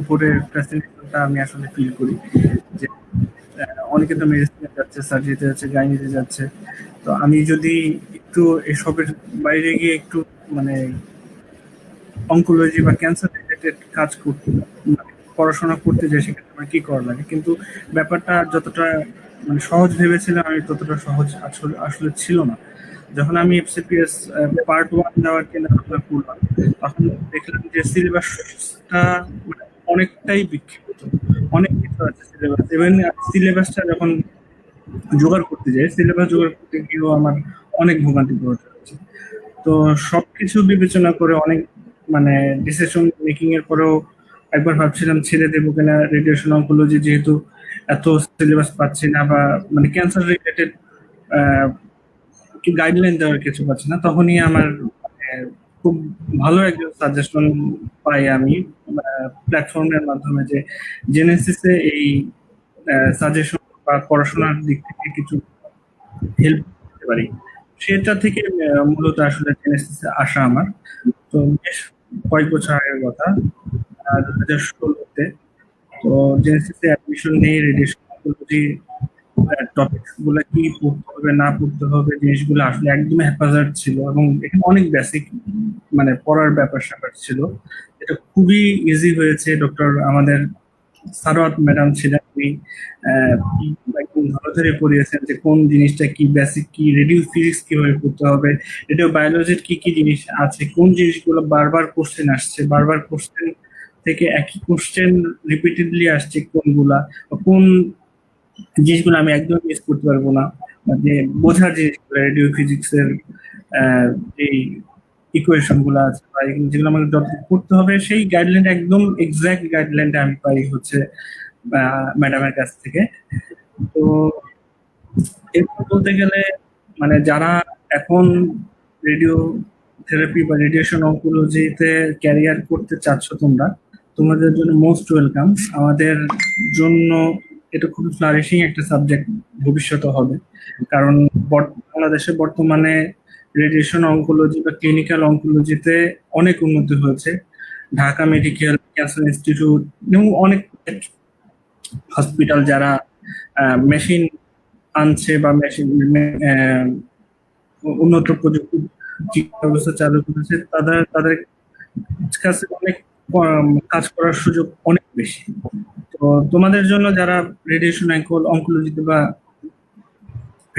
উপরে ফ্যাসিনেশনটা আমি আসলে ফিল করি যে অনেকে তো মেডিসিনে যাচ্ছে, সার্জারিতে যাচ্ছে, গাইনিতে যাচ্ছে। তো আমি যদি একটু এসবের বাইরে গিয়ে একটু মানে অনকোলজি বা ক্যান্সার রিলেটেড কাজ করতে পড়াশোনা করতে যাই সেক্ষেত্রে আমার কি করা লাগে, কিন্তু ব্যাপারটা যতটা মানে সহজ ভেবেছিলাম আমি ততটা সহজ আসলে ছিল না। যখন আমি এফসিপিএস পার্ট 1 দেওয়ার চিন্তা ভাবনা করলাম তখন দেখলাম যে সিলেবাসটা অনেকটাই বিক্ষিপ্ত, অনেক কিছু আছে সিলেবাস। ইভেন সিলেবাসটা যখন জোগাড় করতে যাই, সিলেবাস জোগাড় করতে গিয়েও আমার অনেক ভোগান্তি পোহাতে হচ্ছে। তো সবকিছু বিবেচনা করে অনেক মানে ডিসিশন মেকিং এর পরেও একবার ভাবছিলাম ছেড়ে দেবো কিনা রেডিয়েশন অনকোলজি, যেহেতু এত সিলেবাস পাচ্ছি না বা মানে ক্যান্সার রিলেটেড গাইডলাইন দেওয়ার কিছু পাচ্ছি না। তখনই আমার খুব ভালো একজন সাজেশন পাই আমি প্ল্যাটফর্মের মাধ্যমে যে জেনেসিসে এই সাজেশন বা পড়াশোনার দিক থেকে কিছু হেল্প করতে পারি, সেটা থেকে মূলত আসলে জেনেসিসে আসা আমার। তো বেশ কয়েক বছর আগের কথা, 2016-তে। তো জেনেসিসে অ্যাডমিশন নিয়ে রেডিয়েশন অনকোলজি টপিকস গুলো কি পড়তে হবে না পড়তে হবে জিনিসগুলো আসলে একদম হ্যাপাজার্ড ছিল এবং এখানে অনেক বেসিক মানে পড়ার ব্যাপার স্যাপার ছিল। এটা খুবই ইজি হয়েছে। ডক্টর আমাদের সারওয়াত ম্যাডাম ছিলেন, উনি একদম ধরে ধরে পড়িয়েছেন যে কোন জিনিসটা কি, বেসিক কি, রেডিও ফিজিক্স কিভাবে করতে হবে, রেডিও বায়োলজির কি কি জিনিস আছে, কোন জিনিসগুলো বারবার কোশ্চেন আসছে, বারবার কোশ্চেন থেকে একই কোশ্চেন রিপিটেডলি আসছে কোনগুলা, কোন জিনিসগুলো আমি একদম মিস করতে পারবো না, মানে বোঝার জিনিসগুলো রেডিও ফিজিক্স এর এই ইকুয়েশন গুলো আছে বা যেগুলো আমাকে যত করতে হবে সেই গাইডলাইন একদম এক্সাক্ট গাইডলাইনটা আমি পাই হচ্ছে ম্যাডামের কাছ থেকে। তো এরপর বলতে গেলে মানে যারা এখন রেডিও থেরাপি বা রেডিয়েশন অনকোলজিতে ক্যারিয়ার করতে চাচ্ছ তোমাদের জন্য মোস্ট ওয়েলকাম। আমাদের জন্য এটা খুব ফ্লারিশিং একটা সাবজেক্ট ভবিষ্যতে হবে, কারণ বাংলাদেশে বর্তমানে রেডিয়েশন অনকোলজি বা ক্লিনিক্যাল অনকোলজিতে অনেক উন্নতি হয়েছে। ঢাকা মেডিকেল ক্যান্সার ইনস্টিটিউট এবং অনেক হসপিটাল যারা মেশিন আনছে বা মেশিন উন্নত প্রযুক্তি চিকিৎসা ব্যবস্থা চালু করেছে, তাদের কাছে অনেক কাজ করার সুযোগ অনেক বেশি। তো তোমাদের জন্য যারা রেডিয়েশন অনকোলজিতে বা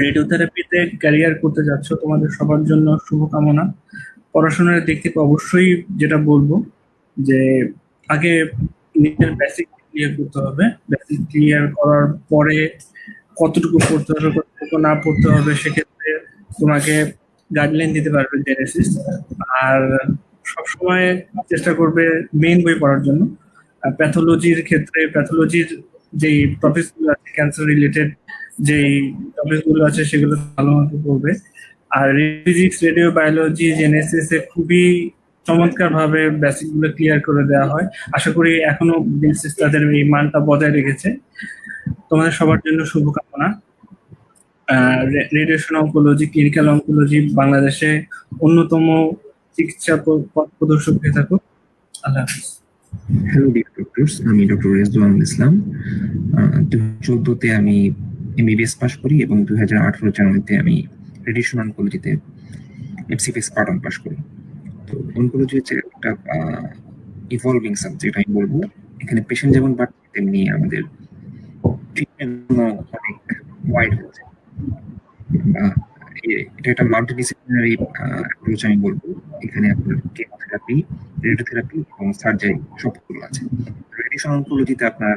রেডিওথেরাপিতে ক্যারিয়ার করতে যাচ্ছ তোমাদের সবার জন্য শুভকামনা। পড়াশোনার দিক থেকে অবশ্যই যেটা বলবো যে আগে নিজের বেসিক ক্লিয়ার করতে হবে। বেসিক ক্লিয়ার করার পরে কতটুকু পড়তে হবে কতটুকু না পড়তে হবে সেক্ষেত্রে তোমাকে গাইডলাইন দিতে পারবে জেনেসিস। আর সবসময় চেষ্টা করবে মেইন বই পড়ার জন্য। প্যাথোলজির ক্ষেত্রে প্যাথোলজির যেই টপিক গুলো আছে ক্যান্সার রিলেটেড যেই টপিক গুলো আছে সেগুলো ভালো মতো পড়বে। আর ফিজিক্স রেডিও বায়োলজি জেনেসিস এ খুবই চমৎকার ভাবে বেসিক গুলো ক্লিয়ার করে দেওয়া হয়। আশা করি এখনো জেনেসিস তাদের এই মানটা বজায় রেখেছে। তোমাদের সবার জন্য শুভকামনা। রেডিয়েশন অনকোলজি ক্লিনিক্যাল অনকোলজি বাংলাদেশে অন্যতম চিকিৎসা পথ প্রদর্শক হয়ে থাকুক। আল্লাহ হাফিজ। হ্যালো ডিয়ার ডক্টরস, আমি ডক্টর রেজওয়ান ইসলাম। 2014-তে আমি এমবিবিএস পাশ করি এবং 2018 জানুয়ারিতে আমি রেডিয়েশন অনকোলজিতে এফসিপিএস পার্ট 1 পাশ করি। তো অনকোলজি হচ্ছে একটা ইভলভিং সাবজেক্ট আমি বলবো। এখানে পেশেন্ট যেমন বাড়ছে তেমনি আমাদের ট্রিটমেন্ট অনেক ওয়াইড হচ্ছে। এটা একটা মাল্টিডিসিপ্লিনারি অ্যাপ্রোচ আমি বলবো। এখানে আপনার কেমোথেরাপি, রেডিওথেরাপি এবং সার্জারি সবগুলো আছে। রেডিয়েশন অনকোলজিতে আপনার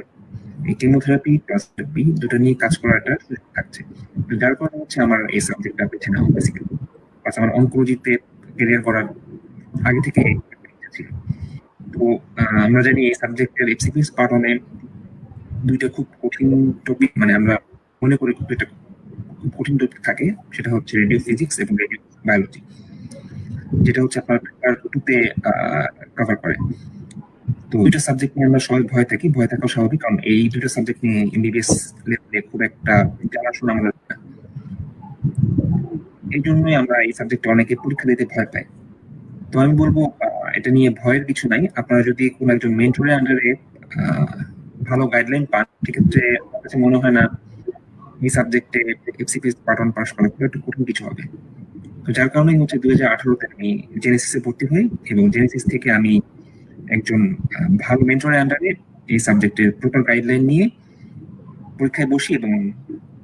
এই কেমোথেরাপি প্লাস থেরাপি দুটো নিয়ে কাজ করাটা সুযোগ থাকছে। তো যার কারণে হচ্ছে আমার এই সাবজেক্টটা বেছে নেওয়া বেসিক্যালি। প্লাস আমার অনকোলজিতে ক্যারিয়ার করার আগে থেকে ইচ্ছা ছিল। তো আমরা জানি এই সাবজেক্টের এফসিপিএস পার্ট ওয়ানে দুইটা খুব কঠিন টপিক, মানে আমরা মনে করি খুব একটা খুব কঠিন টপিক থাকে, সেটা হচ্ছে রেডিও ফিজিক্স এবং রেডিও বায়োলজি, যেটা হচ্ছে আপনার পেপার টুতে কভার করে। তো দুইটা সাবজেক্ট নিয়ে আমরা সবাই ভয় থাকি, ভয় থাকা স্বাভাবিক, কারণ এই দুটো সাবজেক্ট নিয়ে এমবিবিএস লেভেলে খুব একটা জানাশোনা আমাদের না। এই জন্যই আমরা এই সাবজেক্টে অনেকে পরীক্ষা দিতে ভয় পাই। তো আমি বলবো এটা নিয়ে ভয়ের কিছু নাই। আপনারা যদি কোনো একজন মেন্টরের আন্ডারে ভালো গাইডলাইন পান, সেক্ষেত্রে আমার কাছে মনে হয় না এই সাবজেক্টে এফসিপিএস পার্ট 1 পাস করা খুব একটু কঠিন কিছু হবে। তো যার কারণেই হচ্ছে 2018-তে আমি জেনেসিসে ভর্তি হই এবং জেনেসিস থেকে আমি একজন ভালো মেন্টরের আন্ডারে এই সাবজেক্টের প্রপার গাইডলাইন নিয়ে পরীক্ষায় বসি এবং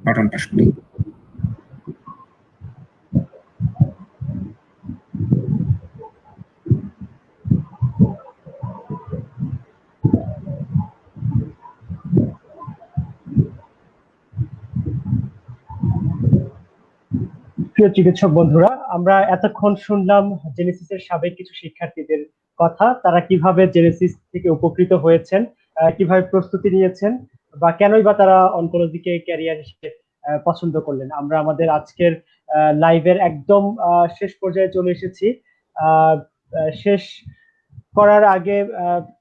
পার্ট 1 পাস করি। প্রিয় চিকিৎসক বন্ধুরা, আমরা এতক্ষণ শুনলাম জেনেসিসের সাবেক কিছু শিক্ষার্থীদের কথা, তারা কিভাবে জেনেসিস থেকে উপকৃত হয়েছেন, কিভাবে প্রস্তুতি নিয়েছেন, বা কেনই বা তারা অনকোলজিকে ক্যারিয়ার হিসেবে পছন্দ করলেন। আমরা আমাদের আজকের লাইভের একদম শেষ পর্যায়ে চলে এসেছি। শেষ করার আগে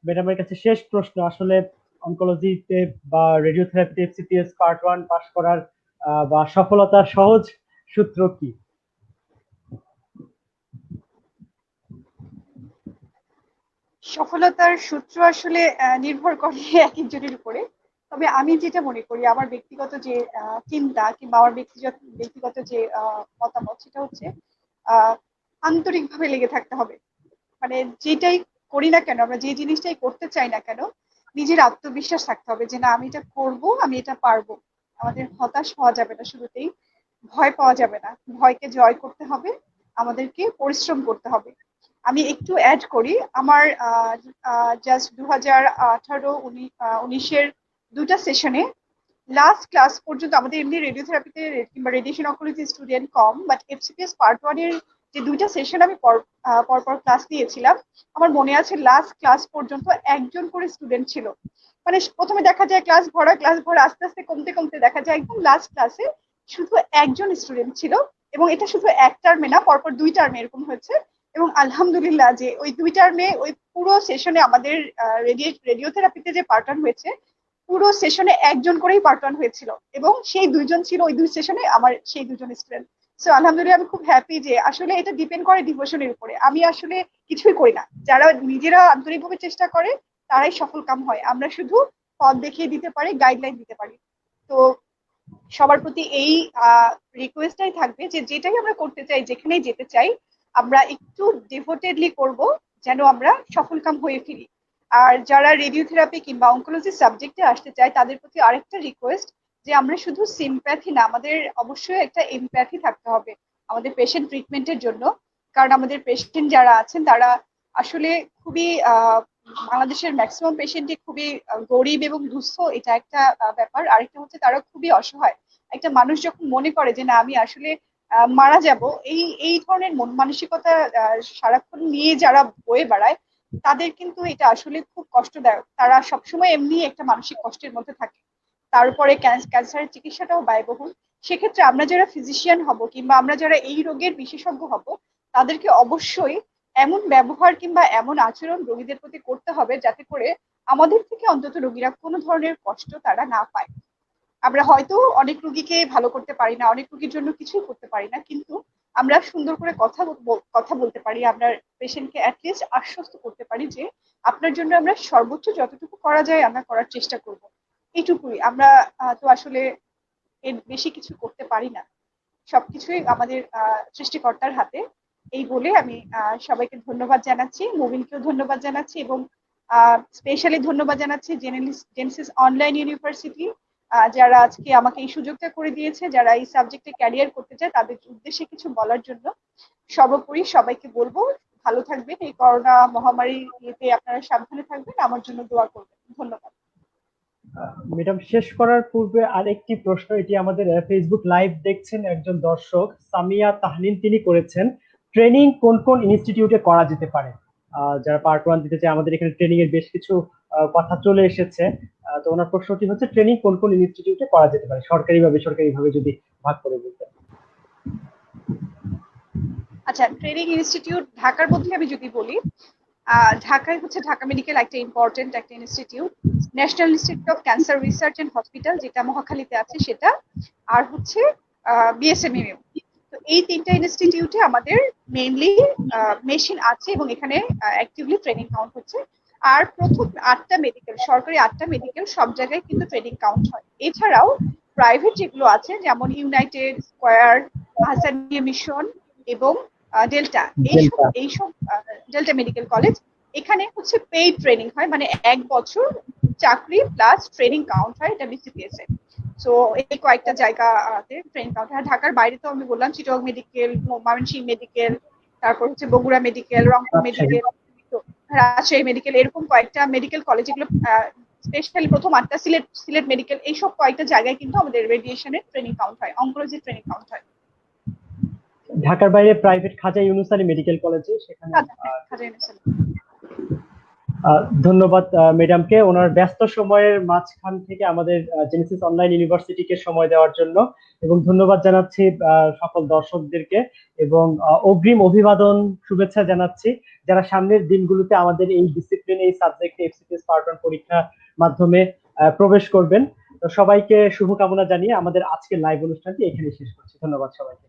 ম্যাডামের কাছে শেষ প্রশ্ন, আসলে অনকোলজিতে বা রেডিওথেরাপিতে এফসিপিএস পার্ট 1 পাস করার বা সফলতার সহজ সূত্র কি? সফলতার সূত্র আসলে নির্ভর করে এক একজনের উপরে। তবে আমি যেটা মনে করি, আমার ব্যক্তিগত যে চিন্তা কিংবা আমার ব্যক্তিগত যে মতামত, সেটা হচ্ছে আন্তরিকভাবে লেগে থাকতে হবে। মানে যেটাই করি না কেন, আমরা যে জিনিসটাই করতে চাই না কেন, নিজের আত্মবিশ্বাস থাকতে হবে যে না, আমি এটা করব, আমি এটা পারবো। আমাদের হতাশ হওয়া যাবে না শুরুতেই, ভয় পাওয়া যাবে না, ভয়কে জয় করতে হবে, আমাদেরকে পরিশ্রম করতে হবে। আমি একটু অ্যাড করি, আমার জাস্ট 2018-19-এর দুটা সেশনে লাস্ট ক্লাস পর্যন্ত, আমাদের এমনি রেডিওথেরাপিতে কিংবা radiation oncology student com, but FCPS part 1 এর যে দুইটা সেশন আমি পরপর ক্লাস নিয়েছিলাম, আমার মনে আছে লাস্ট ক্লাস পর্যন্ত একজন করে স্টুডেন্ট ছিল। মানে প্রথমে দেখা যায় ক্লাস ভরা, আস্তে আস্তে কমতে কমতে দেখা যায় একদম লাস্ট ক্লাসে শুধু একজন স্টুডেন্ট ছিল। এবং এটা শুধু এক টার্মে না, পরপর 2 টার্মে এরকম হয়েছে। এবং আলহামদুলিল্লাহ যে ওই 2 টার্মে ওই পুরো সেশনে আমাদের রেডিওথেরাপিতে যে পার্ট 1 হয়েছে, পুরো সেশনে একজন করেই পার্ট 1 হয়েছিল, এবং সেই দুইজন ছিল ওই 2 সেশনে আমার সেই দুজন স্টুডেন্ট। সো আলহামদুলিল্লাহ, আমি খুব হ্যাপি যে আসলে এটা ডিপেন্ড করে ডিভোশনের উপরে। আমি আসলে কিছুই করি না, যারা নিজেরা আন্তরিকভাবে চেষ্টা করে তারাই সফল কাম হয়। আমরা শুধু পথ দেখিয়ে দিতে পারি, গাইডলাইন দিতে পারি। তো সবার প্রতি এই রিকোয়েস্টটাই থাকবে যে যেটাই আমরা করতে চাই, যেখানেই যেতে চাই, আমরা একটু ডিভোটেডলি করব, যেন আমরা সফলকাম হয়ে ফিরি। আর যারা রেডিওথেরাপি কিংবা অনকোলজি সাবজেক্টে আসতে চায়, তাদের প্রতি আরেকটা রিকোয়েস্ট যে আমরা শুধু সিম্প্যাথি না, আমাদের অবশ্যই একটা এমপ্যাথি থাকতে হবে আমাদের পেশেন্ট ট্রিটমেন্টের জন্য। কারণ আমাদের পেশেন্ট যারা আছেন তারা আসলে খুবই বাংলাদেশের ম্যাক্সিমাম পেশেন্টই খুবই গরিব এবং দুঃস্থ, এটা একটা ব্যাপার। আরেকটা হচ্ছে তারা খুবই অসহায়। একটা মানুষ যখন মনে করে যে না, আমি আসলে মারা যাব, এই ধরনের মন মানসিকতা সারাক্ষণ নিয়ে যারা বয়ে বেড়ায়, তাদের কিন্তু এটা আসলে খুব কষ্টদায়ক। তারা সবসময় এমনি একটা মানসিক কষ্টের মধ্যে থাকে। তারপরে ক্যান্সারের চিকিৎসাটাও ব্যয়বহুল। সেক্ষেত্রে আমরা যারা ফিজিশিয়ান হব কিংবা আমরা যারা এই রোগের বিশেষজ্ঞ হব, তাদেরকে অবশ্যই এমন ব্যবহার কিংবা এমন আচরণ রোগীদের প্রতি করতে হবে যাতে করে আমাদের থেকে অন্তত রোগীরা কোনো ধরনের কষ্ট তারা না পায়। আমরা হয়তো অনেক রোগীকে ভালো করতে পারি না, অনেক রোগীর জন্য কিছুই করতে পারি না, কিন্তু আমরা সুন্দর করে কথা বলতে পারি, আমরা পেশেন্টকে অ্যাটলিস্ট আশ্বস্ত করতে পারি যে আপনার জন্য আমরা সর্বোচ্চ যতটুকু করা যায় আমরা করার চেষ্টা করব। এইটুকুই। আমরা তো আসলে এর বেশি কিছু করতে পারি না, সবকিছুই আমাদের সৃষ্টিকর্তার হাতে। এই বলে আমি সবাইকে ধন্যবাদ জানাচ্ছি, মুবিনকেও ধন্যবাদ জানাচ্ছি, এবং স্পেশালি ধন্যবাদ জানাচ্ছি জেনেসিস অনলাইন ইউনিভার্সিটি, যারা আজকে আমাকে এই সুযোগটা করে দিয়েছে, যারা এই সাবজেক্টে ক্যারিয়ার করতে চায় তাদের উদ্দেশ্যে কিছু বলার জন্য। সর্বোপরি সবাইকে বলবো ভালো থাকবেন, এই করোনা মহামারী ইয়েতে আপনারা সাবধানে থাকবেন, আমার জন্য দোয়া করবেন। ধন্যবাদ। ম্যাডাম, শেষ করার পূর্বে আরেকটি প্রশ্ন, এটি আমাদের ফেসবুক লাইভ দেখছেন একজন দর্শক সামিয়া তাহলিন, তিনি করেছেন ট্রেনিং কোন কোন ইনস্টিটিউটে করা যেতে পারে। যারা পার্ট 1 দিতে চায়, আমাদের এখানে ট্রেনিং এর বেশ কিছু কথা চলে এসেছে। তো ওনার প্রশ্নটি হচ্ছে ট্রেনিং কোন কোন ইনস্টিটিউটে করা যেতে পারে, সরকারি বা বেসরকারি ভাবে যদি ভাগ করে বলতেন। আচ্ছা, ট্রেনিং ইনস্টিটিউট ঢাকার মধ্যে আমি যদি বলি, ঢাকায় হচ্ছে ঢাকা মেডিকেল একটা ইম্পর্টেন্ট একটা institute, national institute of cancer research and hospital যেটা মহাখালীতে আছে সেটা, আর হচ্ছে বিএসএমইউ। তো এই তিনটা ইনস্টিটিউটে আমাদের মেইনলি মেশিন আছে এবং এখানে অ্যাক্টিভলি ট্রেনিং কাউন্ট হচ্ছে। আর প্রথম 8টা মেডিকেল, সরকারি 8টা মেডিকেল, সব জায়গায় কিন্তু ট্রেনিং কাউন্ট হয়। এছাড়াও প্রাইভেট যেগুলো আছে যেমন ইউনাইটেড, স্কয়ার, হাসানিয়া মিশন এবং ডেল্টা, এইসব ডেল্টা মেডিকেল কলেজ, এখানে হচ্ছে পেইড ট্রেনিং হয়, মানে 1 বছর চাকরি প্লাস ট্রেনিং কাউন্ট হয়, এটা বিসিপিএস এ। সো এই কয়েকটা জায়গাতে ট্রেনিং কাউন্ট হয়। ঢাকার বাইরে তো আমি বললাম চিটগাং মেডিকেল, ময়মনসিংহ মেডিকেল, তারপর হচ্ছে Bogura medical, Rangpur medical, Rajshahi medical, এরকম কয়েকটা মেডিকেল কলেজ, এগুলো স্পেশালি প্রথম 8টা সিলেট মেডিকেল, এইসব কয়েকটা জায়গায় কিন্তু আমাদের রেডিয়েশনের ট্রেনিং কাউন্ট হয়, অঙ্কোলজি ট্রেনিং কাউন্ট হয়। ঢাকার বাইরে প্রাইভেট খাজা ইউনুস আলী মেডিকেল কলেজে, সেখানে। ধন্যবাদ ম্যাডামকে ওনার ব্যস্ত সময়ের মাঝখান থেকে আমাদের জেনেসিস অনলাইন ইউনিভার্সিটিকে সময় দেওয়ার জন্য, এবং ধন্যবাদ জানাচ্ছি সকল দর্শকদেরকে, এবং অগ্রিম অভিবাদন শুভেচ্ছা জানাচ্ছি যারা সামনের দিনগুলোতে আমাদের এই ডিসিপ্লিন, এই সাবজেক্টে এফসিপিএস পার্ট 1 পরীক্ষার মাধ্যমে প্রবেশ করবেন। তো সবাইকে শুভকামনা জানিয়ে আমাদের আজকের লাইভ অনুষ্ঠানটি এখানে শেষ করছি। ধন্যবাদ সবাইকে।